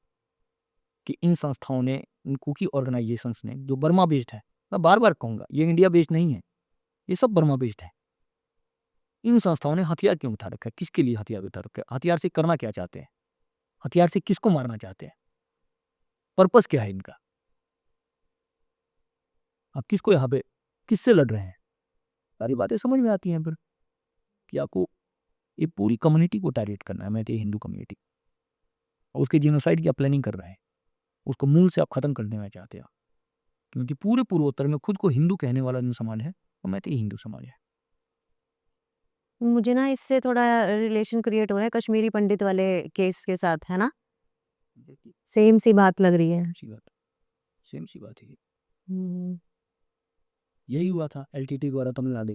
कि इन संस्थाओं ने, इन कुकी ऑर्गेनाइजेशंस ने, जो बर्मा बेस्ड है, मैं बार बार कहूंगा ये इंडिया बेस्ड नहीं है, ये सब बर्मा बेस्ड है। इन संस्थाओं ने हथियार क्यों उठा रखा है? किसके लिए हथियार उठा रखा है? हथियार से करना क्या चाहते हैं? हथियार से किसको मारना चाहते हैं? पर्पस क्या है इनका? आप किसको यहाँ पे किससे लड़ रहे हैं? सारी बातें समझ में आती हैं फिर कि आपको ये पूरी कम्युनिटी को टारगेट करना है, मैं तो हिंदू कम्युनिटी, और उसके जीनोसाइड की आप प्लानिंग कर रहे हैं, उसको मूल से आप खत्म कर देना चाहते हैं। क्योंकि पूरे पूर्वोत्तर में खुद को हिंदू कहने वाला जो समाज है वो मैं तो हिंदू समाज है। मुझे ना इससे थोड़ा रिलेशन क्रिएट हो रहा है कश्मीरी पंडित वाले केस के साथ, है ना? सेम सी बात लग रही है। सेम सी बात है। हम्म। यही हुआ था LTT द्वारा तमिलनाडु,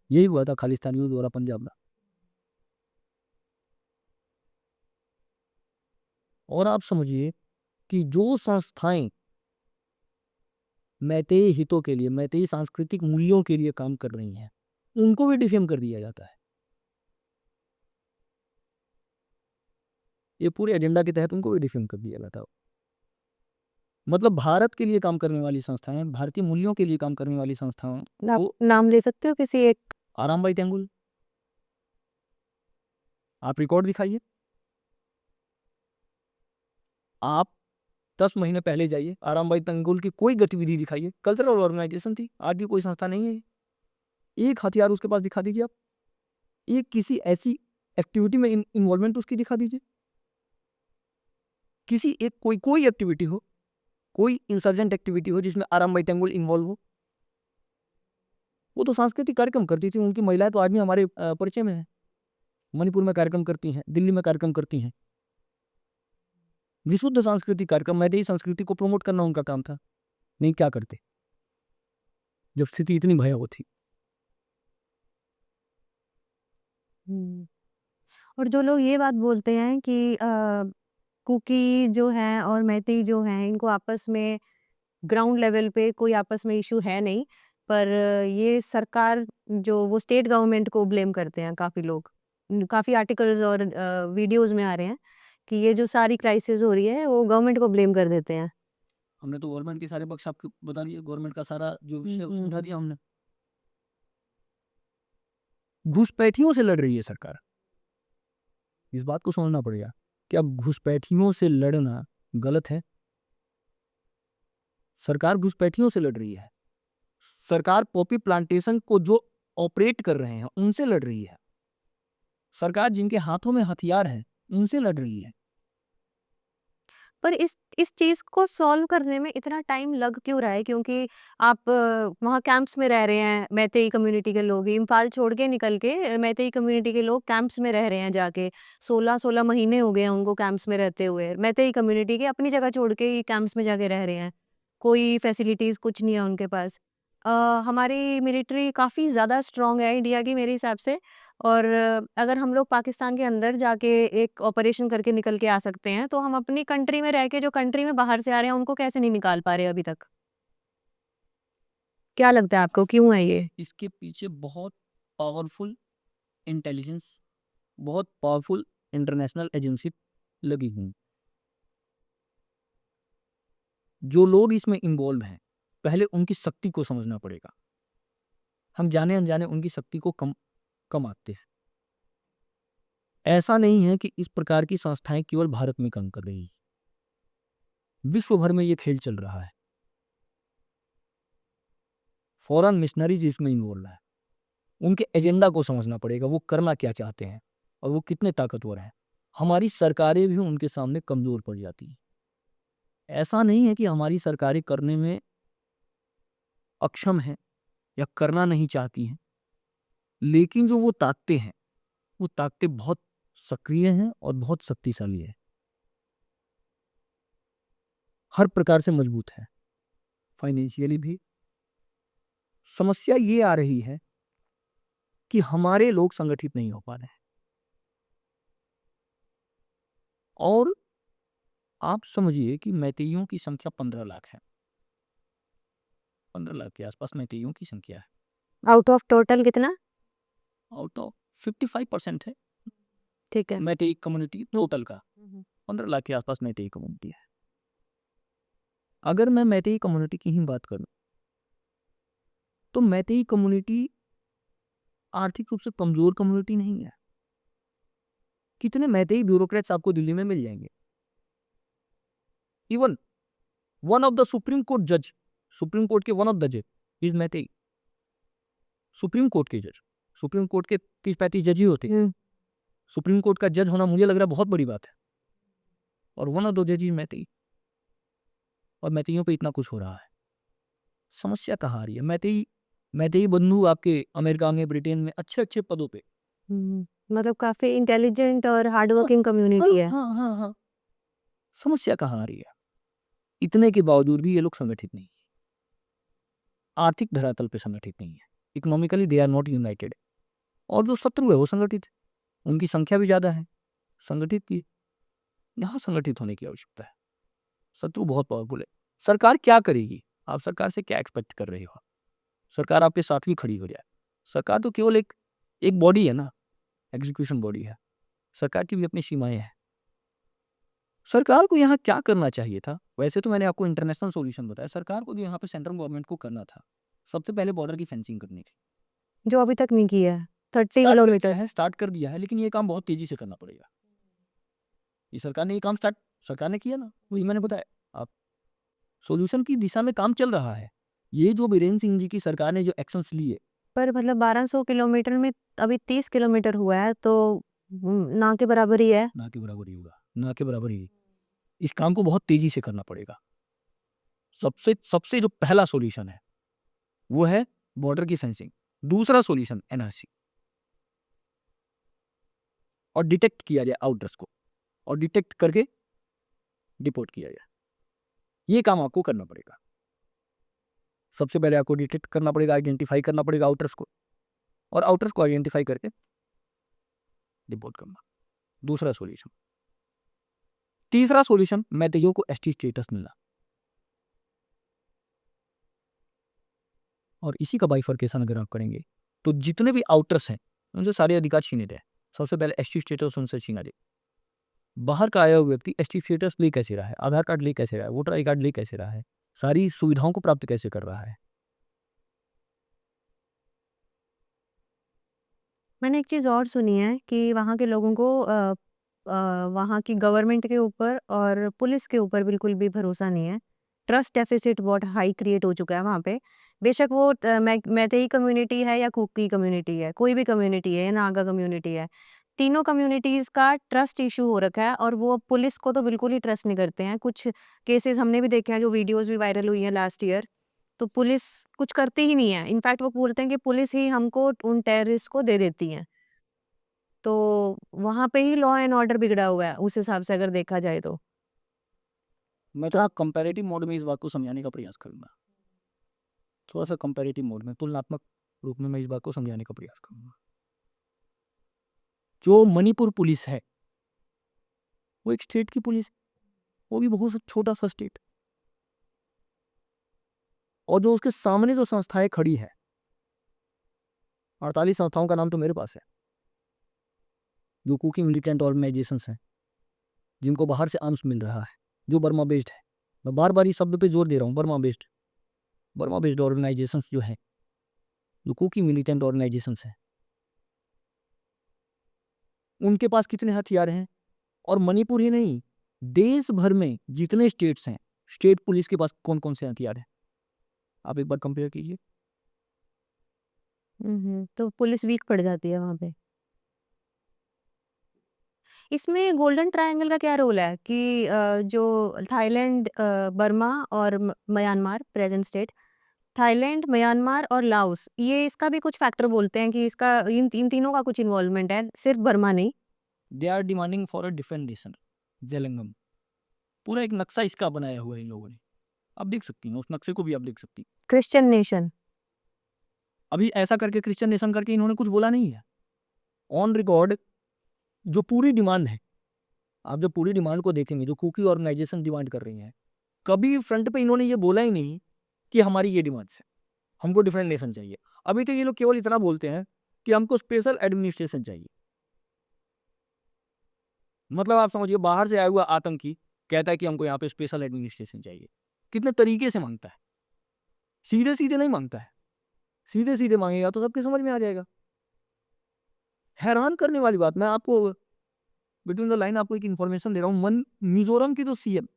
यही हुआ था खालिस्तानियों द्वारा पंजाब में। और आप समझिए कि जो संस्थाएं मैतेई हितों के लिए, मैतेई सांस्कृतिक मूल्यों के लिए काम कर रही हैं, उनको भी डिफेम कर दिया जाता है। ये पूरे एजेंडा के तहत उनको भी डिफेम कर दिया जाता है। मतलब भारत के लिए काम करने वाली संस्थाएं, भारतीय मूल्यों के लिए काम करने वाली संस्थाएं, आप वो नाम ले सकते हो किसी एक? आराम भाई तेंगुल, आप रिकॉर्ड दिखाइए। आप 10 महीने पहले जाइए, आराम भाई तेंगुल की कोई गतिविधि दिखाइए, कल्चरल ऑर्गेनाइजेशन थी, आज भी कोई संस्था नहीं है। एक हथियार उसके पास दिखा दीजिए आप, एक किसी ऐसी एक्टिविटी में इन्वॉल्वमेंट उसकी दिखा दीजिए। किसी एक कोई एक्टिविटी हो, कोई इंसर्जेंट एक्टिविटी हो जिसमें आराम बाई टेंगुल इन्वॉल्व हो। वो तो सांस्कृतिक कार्यक्रम करती थी, उनकी महिलाएं तो आज भी हमारे परिचय में है। मणिपुर में कार्यक्रम करती हैं, दिल्ली में कार्यक्रम करती हैं। विशुद्ध सांस्कृतिक कार्यक्रम, मैतेई संस्कृति को प्रमोट करना उनका काम था। नहीं, क्या करते जब स्थिति इतनी भयावह थी। और जो लोग ये बात बोलते हैं कि कुकी जो हैं और मैतेई जो हैं इनको आपस में ग्राउंड लेवल पे कोई आपस में इशू है नहीं, पर ये सरकार जो वो स्टेट गवर्नमेंट को ब्लेम करते हैं काफ़ी लोग। काफ़ी आर्टिकल्स और वीडियोज़ में आ रहे हैं कि ये जो सारी क्राइसिस हो रही है वो गवर्नमेंट को ब्लेम कर देते हैं। हमने तो गवर्नमेंट के सारे पक्ष आपको बता दिए, गवर्नमेंट का सारा जो विषय है वो समझा दिया हमने। घुसपैठियों से लड़ रही है सरकार, इस बात को समझना पड़ेगा कि अब घुसपैठियों से लड़ना गलत है। सरकार घुसपैठियों से लड़ रही है। सरकार पॉपी प्लांटेशन को जो ऑपरेट कर रहे हैं उनसे लड़ रही है। सरकार जिनके हाथों में हथियार है उनसे लड़ रही है। पर इस चीज़ को सॉल्व करने में इतना टाइम लग क्यों रहा है? क्योंकि आप वहाँ कैंप्स में रह रहे हैं, मैतेई कम्युनिटी के लोग, इम्फाल छोड़ के निकल के मैतेई कम्युनिटी के लोग कैंप्स में रह रहे हैं जाके। 16-16 महीने हो गए हैं उनको कैंप्स में रहते हुए। मैतेई कम्युनिटी के अपनी जगह छोड़ के ही कैंप्स में जाके रह रहे हैं। कोई फैसिलिटीज़ कुछ नहीं है उनके पास। हमारी मिलिट्री काफ़ी ज़्यादा स्ट्रॉन्ग है इंडिया की मेरे हिसाब से, और अगर हम लोग पाकिस्तान के अंदर जाके एक ऑपरेशन करके निकल के आ सकते हैं, तो हम अपनी कंट्री में रह के जो कंट्री में बाहर से आ रहे हैं उनको कैसे नहीं निकाल पा रहे अभी तक? क्या लगता है आपको, क्यों है ये? इसके पीछे बहुत पावरफुल इंटेलिजेंस, बहुत पावरफुल इंटरनेशनल एजेंसी लगी हुई। जो लोग इसमें इन्वॉल्व हैं, पहले उनकी शक्ति को समझना पड़ेगा। हम जाने अनजाने उनकी शक्ति को कम आते हैं। ऐसा नहीं है कि इस प्रकार की संस्थाएं केवल भारत में काम कर रही है, विश्व भर में ये खेल चल रहा है। फॉरेन मिशनरीज इसमें इन्वॉल्व है। उनके एजेंडा को समझना पड़ेगा, वो करना क्या चाहते हैं और वो कितने ताकतवर हैं। हमारी सरकारें भी उनके सामने कमजोर पड़ जाती हैं। ऐसा नहीं है कि हमारी सरकारें करने में अक्षम हैं या करना नहीं चाहती हैं, लेकिन जो वो ताकतें हैं वो ताकतें बहुत सक्रिय हैं और बहुत शक्तिशाली है, हर प्रकार से मजबूत है, फाइनेंशियली भी। समस्या ये आ रही है कि हमारे लोग संगठित नहीं हो पा रहे हैं। और आप समझिए कि मैतेइयों की संख्या 15 लाख है। 15 लाख के आसपास मैतेइयों की संख्या है। आउट ऑफ टोटल कितना? आउट ऑफ 55% है ठीक है। मैतेई कम्युनिटी टोटल का। 15 लाख के आसपास मैतेई कम्युनिटी है। अगर मैं मैतेई कम्युनिटी की ही बात करूं तो मैतेई कम्युनिटी आर्थिक रूप से कमजोर कम्युनिटी नहीं है। कितने मैतेई ब्यूरोक्रेट्स आपको दिल्ली में मिल जाएंगे। Even one of the supreme court जज, सुप्रीम कोर्ट के वन ऑफ द जज इज मैतेई। सुप्रीम कोर्ट के जज, सुप्रीम कोर्ट के 30-35 जज ही होते हैं। सुप्रीम कोर्ट का जज होना मुझे लग रहा है बहुत बड़ी बात है, और वन ऑफ द जज इज मैतेई। और मैतेइयों पे इतना कुछ हो रहा है। समस्या कहाँ आ रही है? मैतेई बंधु आपके अमेरिका में, ब्रिटेन में अच्छे पदों पे। मतलब काफ़ी इंटेलिजेंट और हार्ड वर्किंग कम्युनिटी है। हाँ। समस्या कहाँ आ रही है? इतने के बावजूद भी ये लोग संगठित नहीं है, आर्थिक धरातल पे संगठित नहीं है। Economically they are not united. और जो शत्रु है वो संगठित है, उनकी संख्या भी ज्यादा है, संगठित भी। यहाँ संगठित होने की आवश्यकता है। शत्रु बहुत पावरफुल है। सरकार क्या करेगी? आप सरकार से क्या एक्सपेक्ट कर रहे हो? सरकार आपके साथ भी खड़ी हो जाए। सरकार तो केवल एक बॉडी है ना, एग्जीक्यूशन बॉडी है। सरकार की भी अपनी सीमाएं हैं। सरकार को यहाँ क्या करना चाहिए था? वैसे तो मैंने आपको इंटरनेशनल सॉल्यूशन बताया। सरकार को जो यहाँ पे सेंट्रल गवर्नमेंट को करना था, सबसे पहले बॉर्डर की फेंसिंग करनी थी, जो अभी तक नहीं किया है। 30 किलोमीटर है, स्टार्ट कर दिया है, लेकिन ये काम बहुत तेजी से करना पड़ेगा। ये सरकार ने ये काम स्टार्ट सरकार ने किया ना, वही मैंने बताया। आप सॉल्यूशन की दिशा में काम चल रहा है। ये जो बीरेन सिंह जी की सरकार ने जो एक्शंस लिए, पर मतलब 1200 किलोमीटर में अभी 30 किलोमीटर हुआ है, तो ना के बराबर ही है। ना के बराबर ही होगा, ना के बराबर ही। इस काम को बहुत तेजी से करना पड़ेगा। सबसे सबसे जो पहला सॉल्यूशन है वो है बॉर्डर की फेंसिंग। दूसरा सॉल्यूशन एनआरसी, और डिटेक्ट किया जाए आउटर्स को, और डिटेक्ट करके डिपोर्ट किया जाए। ये काम आपको करना पड़ेगा। सबसे पहले आपको डिटेक्ट करना पड़ेगा, आइडेंटिफाई करना पड़ेगा आउटर्स को, और आउटर्स को आइडेंटिफाई करके डिपोर्ट करना। दूसरा सॉल्यूशन। तीसरा सॉल्यूशन, मैतेइयों को एसटी स्टेटस मिलना, और इसी का बाइफर्केशन अगर आप करेंगे तो जितने भी आउटर्स हैं उनसे सारे अधिकार छीने जाए। सबसे पहले एसटी स्टेटस उनसे छीना जाए। बाहर का आया हुआ व्यक्ति एसटी स्टेटस ले कैसे रहा है, आधार कार्ड ले कैसे रहा है, वोटर आई कार्ड ले कैसे रहा है, सारी सुविधाओं को प्राप्त कैसे कर रहा है। मैंने एक चीज़ और सुनी है कि वहाँ के लोगों को वहाँ की गवर्नमेंट के ऊपर और पुलिस के ऊपर बिल्कुल भी भरोसा नहीं है। ट्रस्ट डेफिसिट बहुत हाई क्रिएट हो चुका है वहाँ पे। बेशक वो मैतेई कम्युनिटी है या कुकी कम्युनिटी है, कोई भी कम्युनिटी है या नागा कम्युनिटी है। तीनों कम्युनिटीज़ का ट्रस्ट इश्यू हो रखा है और वो पुलिस को तो बिल्कुल ही ट्रस्ट नहीं करते हैं। कुछ केसेज़ हमने भी देखे हैं, जो वीडियोज़ भी वायरल हुई हैं लास्ट ईयर। तो पुलिस कुछ करती ही नहीं है। इनफैक्ट वो बोलते हैं कि पुलिस ही हमको उन टेररिस्ट को दे देती है। तो वहाँ पे ही लॉ एंड ऑर्डर बिगड़ा हुआ है उस हिसाब से अगर देखा जाए तो। मैं तो कंपैरेटिव मोड में इस बात को समझाने का प्रयास करूंगा। थोड़ा सा कंपैरेटिव मोड में, तुलनात्मक रूप में मैं इस बात को समझाने का प्रयास करूंगा। जो मणिपुर पुलिस है वो एक स्टेट की पुलिस है, वो भी बहुत छोटा सा स्टेट, और जो उसके सामने जो संस्थाएं खड़ी है, 48 संस्थाओं का नाम तो मेरे पास है, जो कुकिंग मिलिटेंट ऑर्गेनाइजेशन हैं, जिनको बाहर से आर्म्स मिल रहा है, जो बर्मा बेस्ड है। मैं बार बार इस शब्द पे जोर दे रहा हूँ, बर्मा बेस्ड ऑर्गेनाइजेशन जो है, जो कुकिंग मिलिटेंट ऑर्गेनाइजेशन है, उनके पास कितने हथियार हैं। और मणिपुर ही नहीं, देश भर में जितने स्टेट्स हैं, स्टेट पुलिस के पास कौन कौन से हथियार हैं, आप एक बार कंपेयर कीजिए। तो पुलिस वीक पड़ जाती है वहाँ पे। इसमें गोल्डन ट्रायंगल का क्या रोल है कि जो थाईलैंड, बर्मा और Myanmar present state, Thailand, Myanmar और लाओस, ये इसका भी कुछ फैक्टर बोलते हैं कि इसका इन तीनों का कुछ इन्वॉल्वमेंट है, सिर्फ बर्मा नहीं। They are demanding for a different nation, Zalengam. पूरा एक नक्शा इसका बनाया हुआ है इन लोगों ने, आप देख सकती हैं, उस नक्शे को भी आप देख सकती हैं। Christian nation. अभी ऐसा करके क्रिश्चियन नेशन करके इन्होंने कुछ बोला नहीं है। ऑन रिकॉर्ड जो पूरी डिमांड है, आप जब पूरी डिमांड को देखेंगे जो कुकी ऑर्गेनाइजेशन डिमांड कर रही हैं, कभी भी फ्रंट पे इन्होंने ये बोला ही नहीं कि हमारी ये डिमांड्स है, हमको डिफरेंट नेशन चाहिए। अभी तो ये लोग केवल इतना बोलते हैं कि हमको स्पेशल एडमिनिस्ट्रेशन चाहिए। मतलब आप समझिए, बाहर से आया हुआ आतंकी कहता है कि हमको यहाँ पे स्पेशल एडमिनिस्ट्रेशन चाहिए। कितने तरीके से मांगता है, सीधे सीधे नहीं मांगता है। सीधे सीधे मांगेगा तो सबके समझ में आ जाएगा। हैरान करने वाली बात, मैं आपको बिटवीन द लाइन आपको एक इन्फॉर्मेशन दे रहा हूँ। मिजोरम की जो सीएम,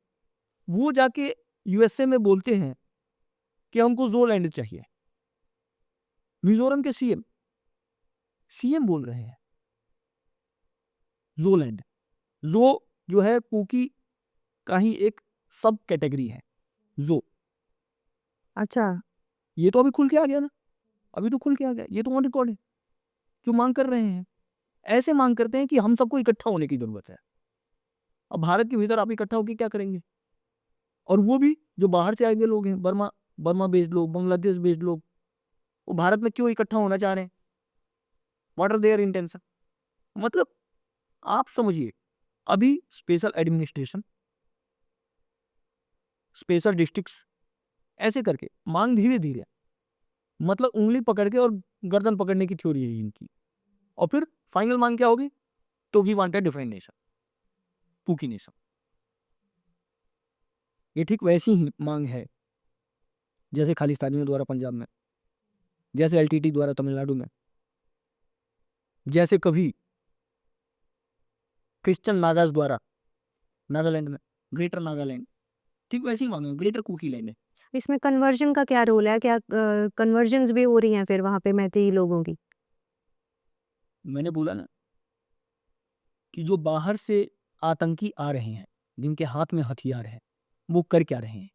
वो जाके यूएसए में बोलते हैं कि हमको जोलैंड चाहिए। मिजोरम के सीएम सीएम बोल रहे हैं जोलैंड। जो है कुकी का ही एक सब कैटेगरी है जो। अच्छा। ये तो अभी खुल के आ गया ना, अभी तो खुल के आ गया, ये तो ऑन रिकॉर्ड है। जो मांग कर रहे हैं, ऐसे मांग करते हैं कि हम सबको इकट्ठा होने की जरूरत है। अब भारत के भीतर आप इकट्ठा होकर क्या करेंगे? और वो भी जो बाहर से आए हुए लोग हैं, बर्मा बर्मा बेस्ड लोग, बांग्लादेश बेस्ड लोग, वो भारत में क्यों इकट्ठा होना चाह रहे हैं? What are their intention? मतलब आप समझिए, अभी स्पेशल एडमिनिस्ट्रेशन, स्पेशल डिस्ट्रिक्ट्स, ऐसे करके मांग धीरे धीरे, मतलब उंगली पकड़ के और गर्दन पकड़ने की थ्योरी है इनकी। और फिर फाइनल मांग क्या होगी? तो we want a different nation, Kuki nation. ये ठीक वैसी ही मांग है जैसे खालिस्तानियों द्वारा पंजाब में, जैसे एलटीटी द्वारा तमिलनाडु में, जैसे कभी क्रिश्चियन नागाज द्वारा नागालैंड में, ग्रेटर नागालैंड। ठीक वैसी ही मांग है, ग्रेटर कुकी लैंड है। इसमें कन्वर्जन का क्या रोल है? क्या कन्वर्जन्स भी हो रही हैं फिर वहाँ पे मैतेई लोगों की? मैंने बोला ना, कि जो बाहर से आतंकी आ रहे हैं, जिनके हाथ में हथियार है, वो कर क्या रहे हैं,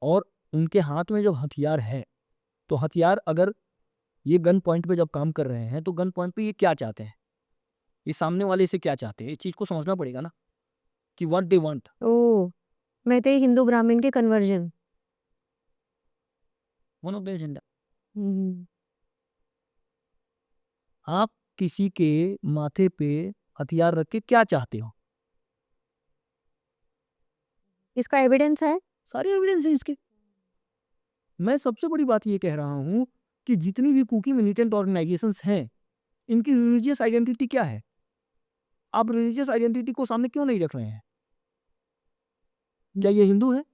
और उनके हाथ में जब हथियार है तो हथियार अगर ये गन पॉइंट पे जब काम कर रहे हैं तो गन पॉइंट पे ये क्या चाहते हैं, ये सामने वाले से क्या चाहते हैं, इस चीज को समझना पड़ेगा ना कि व्हाट दे वांट। ओह, मैं तो हिंदू ब्राह्मण के कन्वर्जन। One of the agenda. Hmm, आप किसी के माथे पे हथियार रख के क्या चाहते हो? इसका एविडेंस है? सारे एविडेंस है इसके। मैं सबसे बड़ी बात ये कह रहा हूं कि जितनी भी कुकी मिलिटेंट ऑर्गेनाइजेशंस हैं, इनकी रिलीजियस आइडेंटिटी क्या है? आप रिलीजियस आइडेंटिटी को सामने क्यों नहीं रख रहे हैं? क्या ये हिंदू है?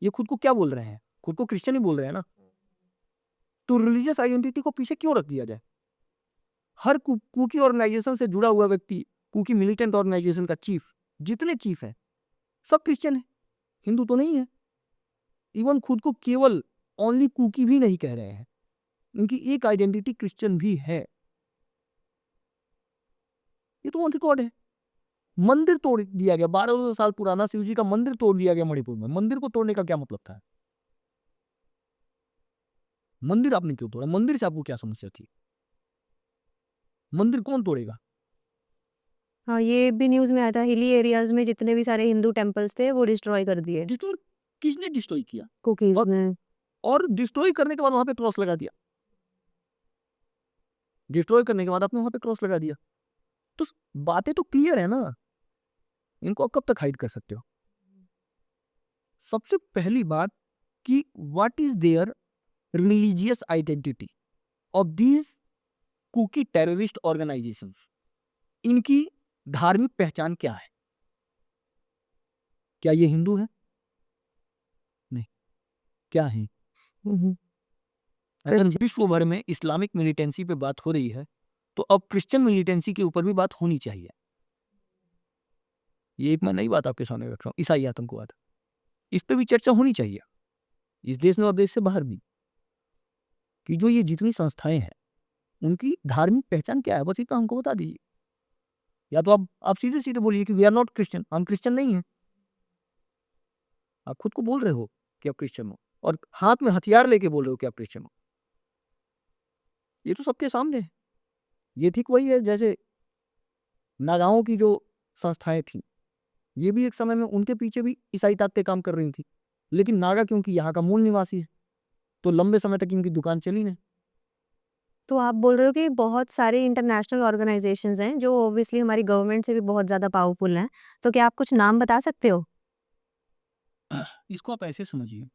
ये खुद को क्या बोल रहे हैं? खुद को क्रिश्चियन ही बोल रहे हैं ना। तो रिलीजियस आइडेंटिटी को पीछे क्यों रख दिया जाए? हर कुकी ऑर्गेनाइजेशन से जुड़ा हुआ व्यक्ति, कुकी मिलिटेंट ऑर्गेनाइजेशन का चीफ, जितने चीफ है सब क्रिश्चियन है, हिंदू तो नहीं है। इवन खुद को केवल ओनली कुकी भी नहीं कह रहे हैं, उनकी एक आइडेंटिटी क्रिश्चियन भी है। ये तो ऑन रिकॉर्ड है। मंदिर तोड़ दिया गया, 1200 साल पुराना शिव जी का मंदिर तोड़ दिया गया मणिपुर में। मंदिर को तोड़ने का क्या मतलब था? मंदिर आपने क्यों तोड़ा? मंदिर से आपको क्या समस्या थी? मंदिर कौन तोड़ेगा? हाँ, ये भी न्यूज़ में आया था, हिली एरियाज में जितने भी सारे हिंदू टेम्पल्स थे वो डिस्ट्रॉय कर दिए डिस्ट्रॉय किसने डिस्ट्रॉय किया? कुकीज और, ने। और डिस्ट्रॉय करने के बाद वहां पे क्रॉस लगा दिया। डिस्ट्रॉय करने के बाद आपने वहां पे क्रॉस लगा दिया। तो बातें तो क्लियर है ना, इनको आप कब तक हाइड कर सकते हो? सबसे पहली बात कि what is their religious identity of these Kuki terrorist organisations. इनकी धार्मिक पहचान क्या है? क्या ये हिंदू है? नहीं। क्या है? हम्म, अगर विश्व भर में इस्लामिक मिलिटेंसी पे बात हो रही है तो अब क्रिश्चियन मिलिटेंसी के ऊपर भी बात होनी चाहिए। ये एक मैं नई बात आपके सामने रख रहा हूँ, ईसाई आतंकवाद, इस पे भी चर्चा होनी चाहिए, इस देश में और देश से बाहर भी, कि जो ये जितनी संस्थाएं हैं उनकी धार्मिक पहचान क्या है, बस इतना हमको बता दीजिए। या तो आप सीधे सीधे बोलिए कि वी आर नॉट क्रिश्चियन, हम क्रिश्चियन नहीं है। आप खुद को बोल रहे हो कि आप क्रिश्चियन हो और हाथ में हथियार लेके बोल रहे हो कि आप क्रिश्चियन हो। ये तो सबके सामने है। ये ठीक वही है जैसे नागाओं की जो संस्थाएं थी, ये भी एक समय में उनके पीछे भी ईसाई ताकतें काम कर रही थी, लेकिन नागा क्योंकि यहाँ का मूल निवासी है तो लंबे समय तक इनकी दुकान चली नहीं। तो आप बोल रहे हो कि बहुत सारे इंटरनेशनल ऑर्गेनाइजेशंस हैं जो ऑब्वियसली हमारी गवर्नमेंट से भी बहुत ज़्यादा पावरफुल हैं, तो क्या आप कुछ नाम बता सकते हो? इसको आप ऐसे समझिए,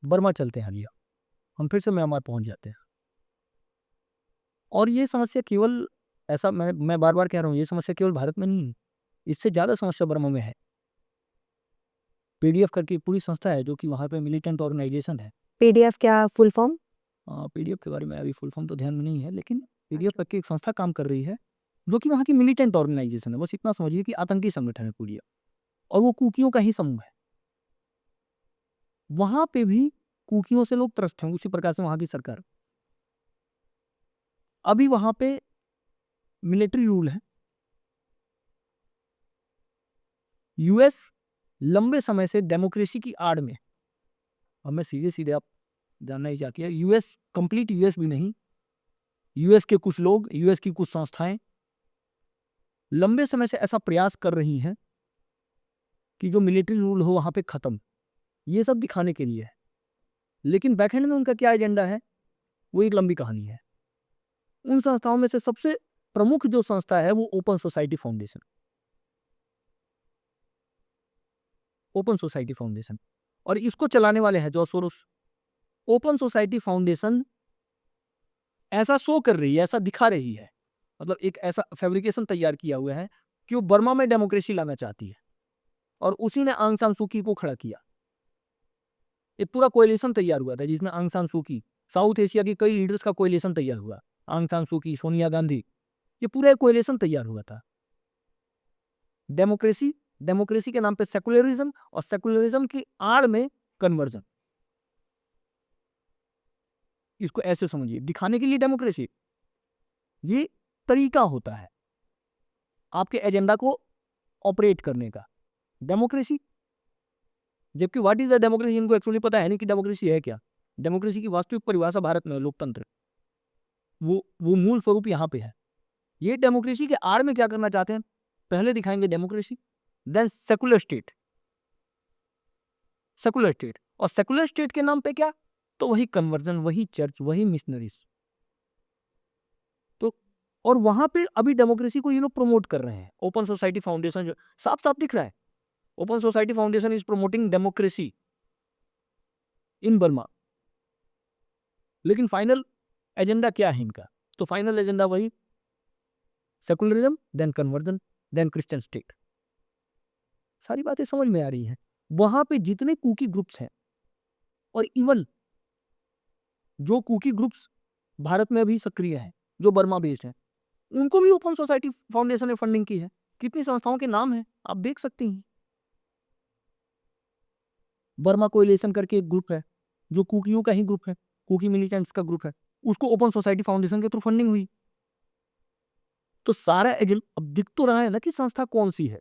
बर्मा चलते हैं हालिया, हम फिर से म्यांमार पहुंच जाते हैं। और ये समस्या केवल, ऐसा मैं बार बार कह रहा हूँ, ये समस्या केवल भारत में नहीं है, इससे ज्यादा समस्या बर्मा में है। पीडीएफ करके पूरी संस्था है जो कि वहाँ पे मिलिटेंट ऑर्गेनाइजेशन है। पीडीएफ क्या फुल फॉर्म? पीडीएफ के बारे में अभी फुल फॉर्म तो ध्यान में नहीं है, लेकिन पीडीएफ करके एक संस्था काम कर रही है जो कि वहाँ की मिलिटेंट ऑर्गेनाइजेशन है। बस इतना समझिए कि आतंकी संगठन है पीडीएफ, और वो कुकियों का ही समूह है। वहां पे भी कुकियों से लोग त्रस्त हैं, उसी प्रकार से वहां की सरकार। अभी वहां पे मिलिट्री रूल है। यूएस लंबे समय से डेमोक्रेसी की आड़ में, और मैं सीधे सीधे आप जानना ही चाहती है, यूएस कंप्लीट यूएस भी नहीं, यूएस के कुछ लोग, यूएस की कुछ संस्थाएं लंबे समय से ऐसा प्रयास कर रही हैं कि जो मिलिट्री रूल हो वहां पे खत्म, ये सब दिखाने के लिए है। लेकिन बैकएंड में उनका क्या एजेंडा है वो एक लंबी कहानी है। उन संस्थाओं में से सबसे प्रमुख जो संस्था है वो open society foundation, open society foundation, और इसको चलाने वाले हैं George Soros. Open society foundation ऐसा शो कर रही है, ऐसा दिखा रही है, मतलब एक ऐसा फैब्रिकेशन तैयार किया हुआ है कि वो बर्मा में डेमोक्रेसी लाना चाहती है, और उसी ने आंग सान सू की को खड़ा किया। एक पूरा कोएलिशन तैयार हुआ था जिसमें आंग सान सू की, साउथ एशिया के कई लीडर्स का कोएलिशन तैयार हुआ, आंग सान सू की, सोनिया गांधी, ये पूरा एक कोएलिशन तैयार हुआ था। डेमोक्रेसी, डेमोक्रेसी के नाम पे सेकुलरिज्म, और सेकुलरिज्म की आड़ में कन्वर्जन। इसको ऐसे समझिए, दिखाने के लिए डेमोक्रेसी, ये तरीका होता है आपके एजेंडा को ऑपरेट करने का। डेमोक्रेसी, जबकि व्हाट इज द डेमोक्रेसी इनको एक्चुअली पता है नहीं कि डेमोक्रेसी है क्या। डेमोक्रेसी की वास्तविक परिभाषा भारत में लोकतंत्र, वो मूल स्वरूप यहाँ पे है। ये डेमोक्रेसी के आड़ में क्या करना चाहते हैं, पहले दिखाएंगे democracy, then secular state. Secular state, और सेकुलर स्टेट के नाम पे क्या, तो वही कन्वर्जन, वही चर्च, वही मिशनरीज। तो और वहां पे अभी डेमोक्रेसी को ये लोग प्रमोट कर रहे हैं। ओपन सोसाइटी फाउंडेशन, जो साफ साफ दिख रहा है, open society foundation is promoting democracy in Burma. लेकिन फाइनल एजेंडा क्या है इनका, तो फाइनल एजेंडा वही secularism, then conversion, then Christian state. सारी बातें समझ में आ रही हैं। वहां पे जितने कुकी ग्रुप्स हैं, और इवन जो कुकी ग्रुप्स भारत में अभी सक्रिय हैं, जो बर्मा बेस्ड हैं, उनको भी ओपन सोसाइटी फाउंडेशन ने फंडिंग की है। कितनी संस्थाओं के नाम हैं आप देख सकती हैं। बर्मा कोएलिशन करके एक ग्रुप है, जो कुकियों का ही ग्रुप है, कुकी मिलिटेंट्स का ग्रुप है, उसको ओपन सोसाइटी फाउंडेशन के थ्रू फंडिंग हुई। तो सारा एजेंट अब दिख तो रहा है ना कि संस्था कौन सी है।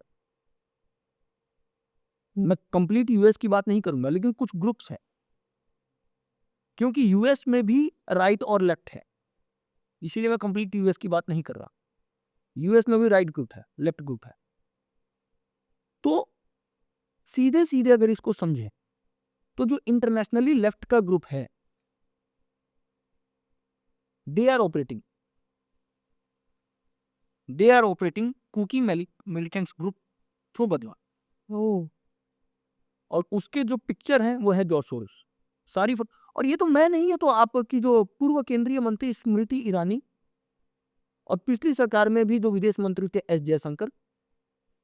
मैं कंप्लीट यूएस की बात नहीं करूंगा, लेकिन कुछ ग्रुप्स हैं, क्योंकि यूएस में भी राइट और लेफ्ट है, इसीलिए मैं कंप्लीट यूएस की बात नहीं कर रहा। यूएस में भी राइट ग्रुप है, लेफ्ट ग्रुप है। तो सीधे सीधे अगर इसको समझें, तो जो इंटरनेशनली लेफ्ट का ग्रुप है, they are operating Kuki militants group through बदला। और उसके जो पिक्चर हैं वो है जॉर्ज सोरोस। सारी और ये तो मैं नहीं है, तो आपकी जो पूर्व केंद्रीय मंत्री स्मृति ईरानी, और पिछली सरकार में भी जो विदेश मंत्री थे एस जयशंकर,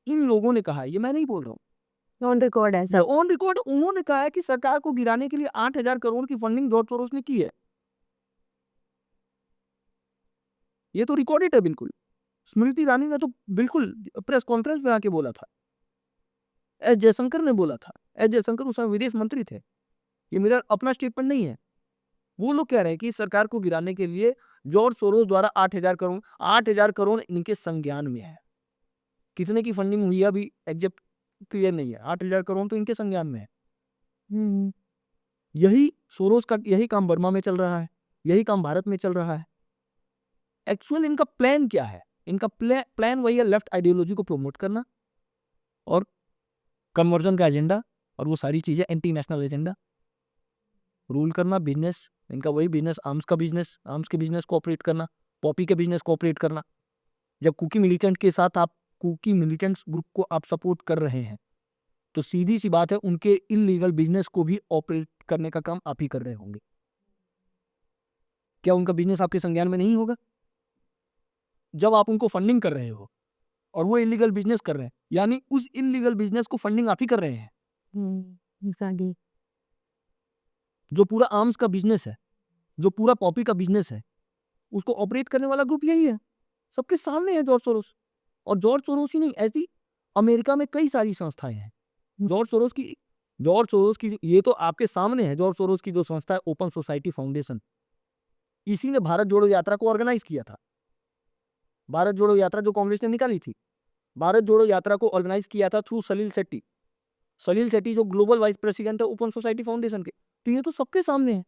इन लोगों ने कहा है, ये मैं नहीं बोल रहा हूँ, ऑन रिकॉर्ड है सब। ऑन रिकॉर्ड उन्होंने कहा है कि सरकार को गिराने के लिए 8,000 करोड़ की फंडिंग जॉर्ज सोरोस ने की है। ये तो रिकॉर्डेड है बिल्कुल। स्मृति ईरानी ने तो बिल्कुल प्रेस कॉन्फ्रेंस में आके बोला था, एस जयशंकर ने बोला था। एस जयशंकर उस समय विदेश मंत्री थे, ये मेरा अपना स्टेटमेंट नहीं है। वो लोग कह रहे हैं कि सरकार को गिराने के लिए जॉर्ज सोरोस द्वारा 8,000 करोड़ इनके संज्ञान में है। कितने की फंडिंग हुई अभी एग्जैक्ट क्लियर नहीं है, 8,000 करोड़ तो इनके संज्ञान में है। यही सोरोस का यही काम बर्मा में चल रहा है, यही काम भारत में चल रहा है। एक्चुअल इनका प्लान क्या है, इनका प्लान वही है, लेफ्ट आइडियोलॉजी को प्रमोट करना और कन्वर्जन का एजेंडा, और वो सारी चीजें एंटी नेशनल एजेंडा, रूल करना, बिजनेस इनका वही बिजनेस, आर्म्स के बिजनेस को ऑपरेट करना, पॉपी के बिजनेस को ऑपरेट करना। जब कुकी मिलिटेंट के साथ आप कुकी मिलिटेंट्स ग्रुप को आप सपोर्ट कर रहे हैं, तो सीधी सी बात है उनके इलीगल बिजनेस को भी ऑपरेट करने का काम आप ही कर रहे होंगे। क्या उनका बिजनेस आपके संज्ञान में नहीं होगा? जब आप उनको फंडिंग कर रहे हो और वो इलीगल बिजनेस कर रहे हैं, यानी उस इलीगल बिजनेस को फंडिंग आप ही कर रहे हैं। exactly. जो पूरा आर्म्स का बिजनेस है, जो पूरा पॉपी का बिजनेस है, उसको ऑपरेट करने वाला ग्रुप यही है। सबके सामने है जॉर्ज सोरोस। और जॉर्ज सोरोस ही नहीं, ऐसी अमेरिका में कई सारी संस्थाएं हैं। जॉर्ज सोरोस की ये तो आपके सामने है। जॉर्ज सोरोस की जो संस्था है ओपन सोसाइटी फाउंडेशन, इसी ने भारत जोड़ो यात्रा को ऑर्गेनाइज किया था। भारत जोड़ो यात्रा जो कांग्रेस ने निकाली थी, भारत जोड़ो यात्रा को ऑर्गेनाइज किया था थ्रू सलील शेट्टी जो ग्लोबल वाइस प्रेसिडेंट है ओपन सोसाइटी फाउंडेशन के। तो ये तो सबके सामने है,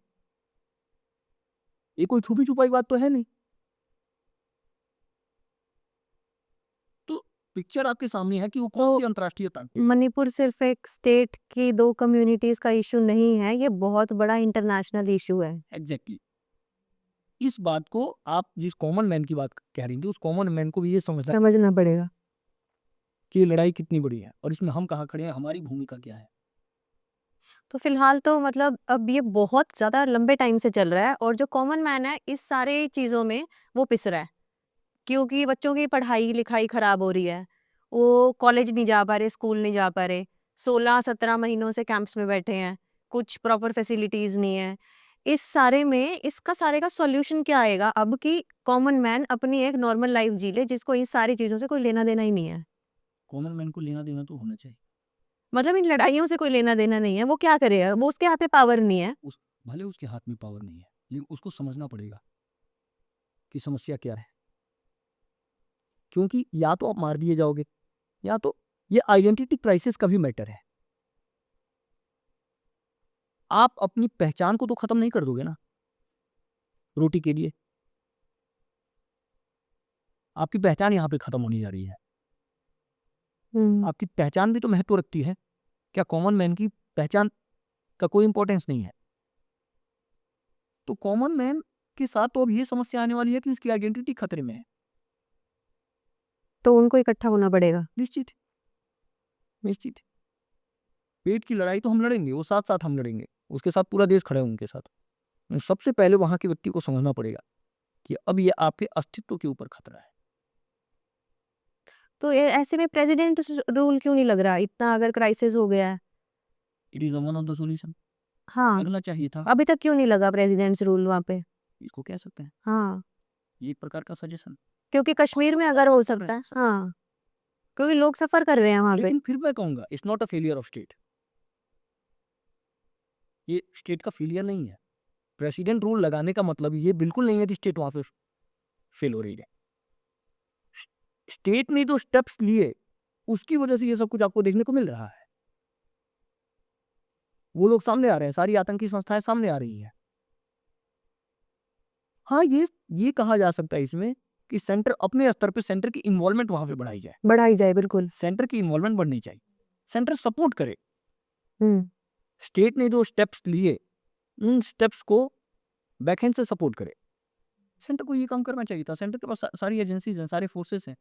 ये कोई छुपी छुपाई बात तो है नहीं। तो पिक्चर आपके सामने है कि वो कौन सी अंतर्राष्ट्रीय ताकत। मणिपुर सिर्फ एक स्टेट की दो कम्युनिटीज का इशू नहीं है, ये बहुत बड़ा इंटरनेशनल इशू है। एग्जैक्टली। इस बात को आप जिस कॉमन मैन की बात कह रही थी, उस कॉमन मैन को भी ये समझना पड़ेगा कि ये लड़ाई कितनी बड़ी है और इसमें हम कहाँ खड़े हैं, हमारी भूमिका क्या है। तो फिलहाल तो मतलब अब ये बहुत ज़्यादा लंबे टाइम से चल रहा है, और जो कॉमन मैन है इस सारे चीज़ों में वो पिस रहा है, क्योंकि बच्चों की पढ़ाई लिखाई ख़राब हो रही है, वो कॉलेज नहीं जा पा रहे, स्कूल नहीं जा पा रहे, 16-17 महीनों से कैंप्स में बैठे हैं, कुछ प्रॉपर फैसिलिटीज़ नहीं है। इस सारे में इसका सारे का सॉल्यूशन क्या आएगा अब कि कॉमन मैन अपनी एक नॉर्मल लाइफ जी ले, जिसको इन सारी चीज़ों से कोई लेना देना ही नहीं है। कॉमन मैन को लेना देना तो होना चाहिए, मतलब इन लड़ाइयों से कोई लेना देना नहीं है, वो क्या करेगा, वो उसके हाथ में पावर नहीं है। भले उसके हाथ में पावर नहीं है, लेकिन उसको समझना पड़ेगा कि समस्या क्या है। क्योंकि या तो आप मार दिए जाओगे, या तो ये आइडेंटिटी क्राइसिस का भी मैटर है। आप अपनी पहचान को तो खत्म नहीं कर दोगे ना रोटी के लिए। आपकी पहचान यहाँ पे खत्म होने जा रही है। आपकी पहचान भी तो महत्व रखती है। क्या कॉमन मैन की पहचान का कोई इंपॉर्टेंस नहीं है? तो कॉमन मैन के साथ तो अब ये समस्या आने वाली है कि उसकी आइडेंटिटी खतरे में है। तो उनको इकट्ठा होना पड़ेगा। निश्चित निश्चित पेट की लड़ाई तो हम लड़ेंगे, वो साथ साथ हम लड़ेंगे, उसके साथ पूरा देश खड़ा है उनके साथ। सबसे पहले वहां के व्यक्ति को समझना पड़ेगा कि अब ये आपके अस्तित्व के ऊपर खतरा है। तो ऐसे में प्रेसिडेंट रूल क्यों नहीं लग रहा, इतना अगर क्राइसिस हो गया है? It is one of the solution. हाँ, लगना चाहिए था। अभी तक क्यों नहीं लगा प्रेसिडेंट्स रूल वहाँ पे? इसको कह सकते हैं हाँ, ये एक प्रकार का सजेशन। क्योंकि कश्मीर में अगर हो सकता है। हाँ, क्योंकि लोग सफर कर रहे हैं वहाँ पे। लेकिन फिर मैं कहूंगा it's not a failure of state. ये स्टेट का फेलियर नहीं है। प्रेसिडेंट रूल लगाने का मतलब ये बिल्कुल नहीं है कि स्टेट वहां से फेल हो रही है। स्टेट ने जो स्टेप्स लिए उसकी वजह से ये सब कुछ आपको देखने को मिल रहा है। वो लोग सामने आ रहे हैं, सारी आतंकी संस्थाएं सामने आ रही हैं। हाँ, ये कहा जा सकता है इसमें कि सेंटर अपने स्तर पे सेंटर की इन्वॉल्वमेंट वहां पे बढ़ाई जाए, बिल्कुल। सेंटर की इन्वॉल्वमेंट बढ़नी चाहिए, सेंटर सपोर्ट करे। हम्म स्टेट ने जो स्टेप्स लिए उन स्टेप्स को बैकहैंड से सपोर्ट करे। सेंटर को ये काम करना चाहिए था। सेंटर के पास सारी एजेंसीज हैं, सारे फोर्सेस हैं,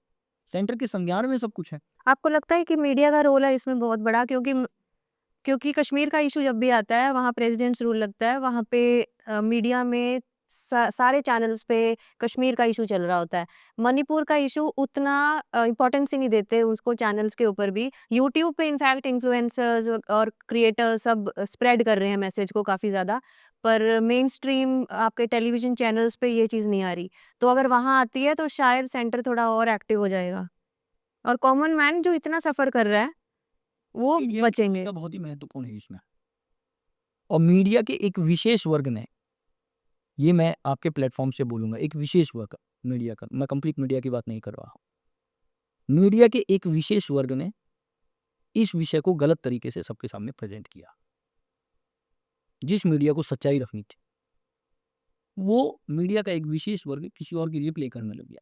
सेंटर के संज्ञान में सब कुछ है। आपको लगता है कि मीडिया का रोल है इसमें बहुत बड़ा? क्योंकि कश्मीर का इशू जब भी आता है वहाँ प्रेसिडेंट्स रूल लगता है, वहाँ पे मीडिया में सारे चैनल्स पे कश्मीर का इशू चल रहा होता है। मणिपुर का इशू उतना इम्पोर्टेंस ही नहीं देते उसको चैनल्स के ऊपर भी। यूट्यूब पे इनफैक्ट इन्फ्लुएंसर्स और क्रिएटर्स सब स्प्रेड कर रहे हैं मैसेज को काफ़ी ज़्यादा, पर मेन स्ट्रीम आपके टेलीविजन चैनल्स पे ये चीज़ नहीं आ रही। तो अगर वहाँ आती है तो शायद सेंटर थोड़ा और एक्टिव हो जाएगा और कॉमन मैन जो इतना सफ़र कर रहा है वो मीडिया की बचेंगे। भूमिका बहुत ही महत्वपूर्ण है इसमें। और मीडिया के एक विशेष वर्ग ने, ये मैं आपके प्लेटफॉर्म से बोलूंगा, एक विशेष वर्ग मीडिया का, मैं कंप्लीट मीडिया की बात नहीं कर रहा हूं, मीडिया के एक विशेष वर्ग ने इस विषय को गलत तरीके से सबके सामने प्रेजेंट किया। जिस मीडिया को सच्चाई रखनी थी वो मीडिया का एक विशेष वर्ग किसी और के लिए प्ले करने लग गया।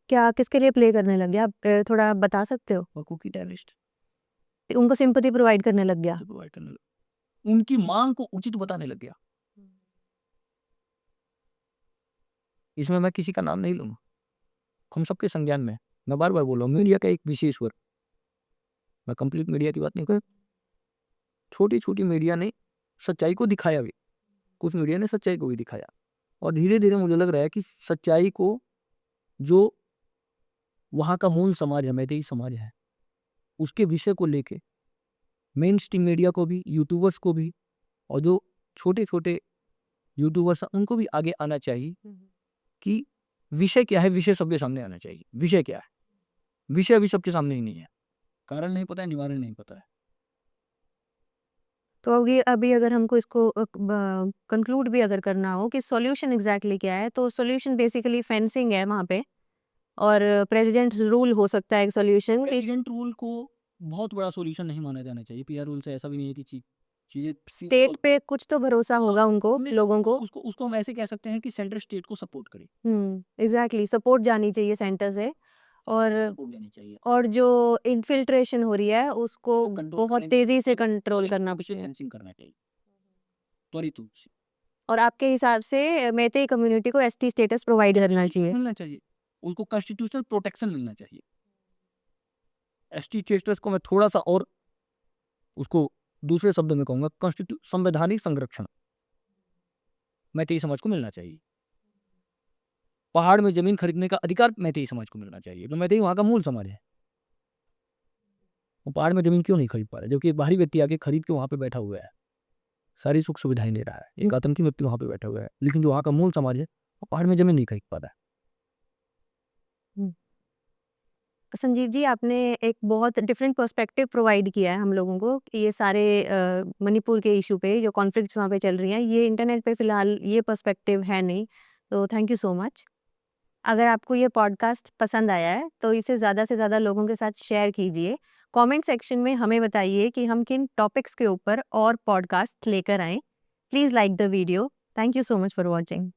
क्या किसके लिए प्ले करने लग गया? आप थोड़ा बता सकते हो? और कुकी टेररिस्ट उनको सिंपैथी प्रोवाइड करने लग गया। प्रोवाइड करने लगा, उनकी मांग को उचित बताने लग गया। इसमें मैं किसी का नाम नहीं लूंगा, हम सबके संज्ञान में। मैं बार बार बोल रहा हूँ मीडिया का एक विशेष वर्ग, मैं कंप्लीट मीडिया की बात नहीं कर। छोटी छोटी मीडिया ने सच्चाई को दिखाया भी, कुछ मीडिया ने सच्चाई को भी दिखाया, और धीरे धीरे मुझे लग रहा है कि सच्चाई को, जो वहाँ का मूल समाज है, मैतेई समाज है, उसके विषय को लेके मेन स्ट्रीम मीडिया को भी, यूट्यूबर्स को भी, और जो छोटे छोटे यूट्यूबर्स हैं उनको भी आगे आना चाहिए कि विषय क्या है, विषय सबके सामने आना चाहिए। विषय क्या है, विषय अभी सबके सामने ही नहीं है, कारण नहीं पता है, निवारण नहीं पता है। तो अभी अगर हमको इसको कंक्लूड भी अगर करना हो कि सॉल्यूशन एग्जैक्टली क्या है, तो सॉल्यूशन बेसिकली फेंसिंग है वहाँ पे, और प्रेसिडेंट रूल हो सकता है एक सॉल्यूशन। प्रेसिडेंट रूल को बहुत बड़ा सॉल्यूशन नहीं माना जाना चाहिए। पीआर रूल से ऐसा भी नहीं है कि चीजें स्टेट पे कुछ तो भरोसा होगा उनको, लोगों को। उसको हम ऐसे कह सकते हैं कि सेंटर स्टेट को सपोर्ट करे। एग्जैक्टली, सपोर्ट जानी चाहिए सेंटर से, और सपोर्ट देनी चाहिए, और जो इन्फिल्ट्रेशन हो रही है उसको बहुत तेजी से कंट्रोल करना चाहिए। करना चाहिए त्वरित रूप से। और आपके हिसाब से मैतेई कम्युनिटी को एसटी स्टेटस प्रोवाइड करना चाहिए? मिलना चाहिए, उनको कॉन्स्टिट्यूशनल प्रोटेक्शन मिलना चाहिए। एसटी स्टेटस को मैं थोड़ा सा और उसको दूसरे शब्द में कहूंगा, संवैधानिक संरक्षण मैतेई समाज को मिलना चाहिए। पहाड़ में जमीन खरीदने का अधिकार मैतेई समाज को मिलना चाहिए। तो मैतेई वहां का मूल समाज है, वो पहाड़ में जमीन क्यों नहीं खरीद पा रहे, जबकि एक बाहरी व्यक्ति आके खरीद के वहां पे बैठा हुआ है, सारी सुख सुविधाएं दे रहा है, एक आतंकी व्यक्ति वहां पे बैठा हुआ है, लेकिन जो वहां का मूल समाज है वो पहाड़ में जमीन नहीं खरीद पा रहा है। संजीव जी, आपने एक बहुत डिफरेंट पर्सपेक्टिव प्रोवाइड किया है हम लोगों को कि ये सारे मणिपुर के इशू पे जो कॉन्फ्लिक्ट्स वहाँ पे चल रही हैं, ये इंटरनेट पे फिलहाल ये पर्सपेक्टिव है नहीं। तो थैंक यू सो मच। अगर आपको ये पॉडकास्ट पसंद आया है तो इसे ज़्यादा से ज़्यादा लोगों के साथ शेयर कीजिए। कमेंट सेक्शन में हमें बताइए कि हम किन टॉपिक्स के ऊपर और पॉडकास्ट लेकर आएँ। Please like the video. Thank you so much for watching.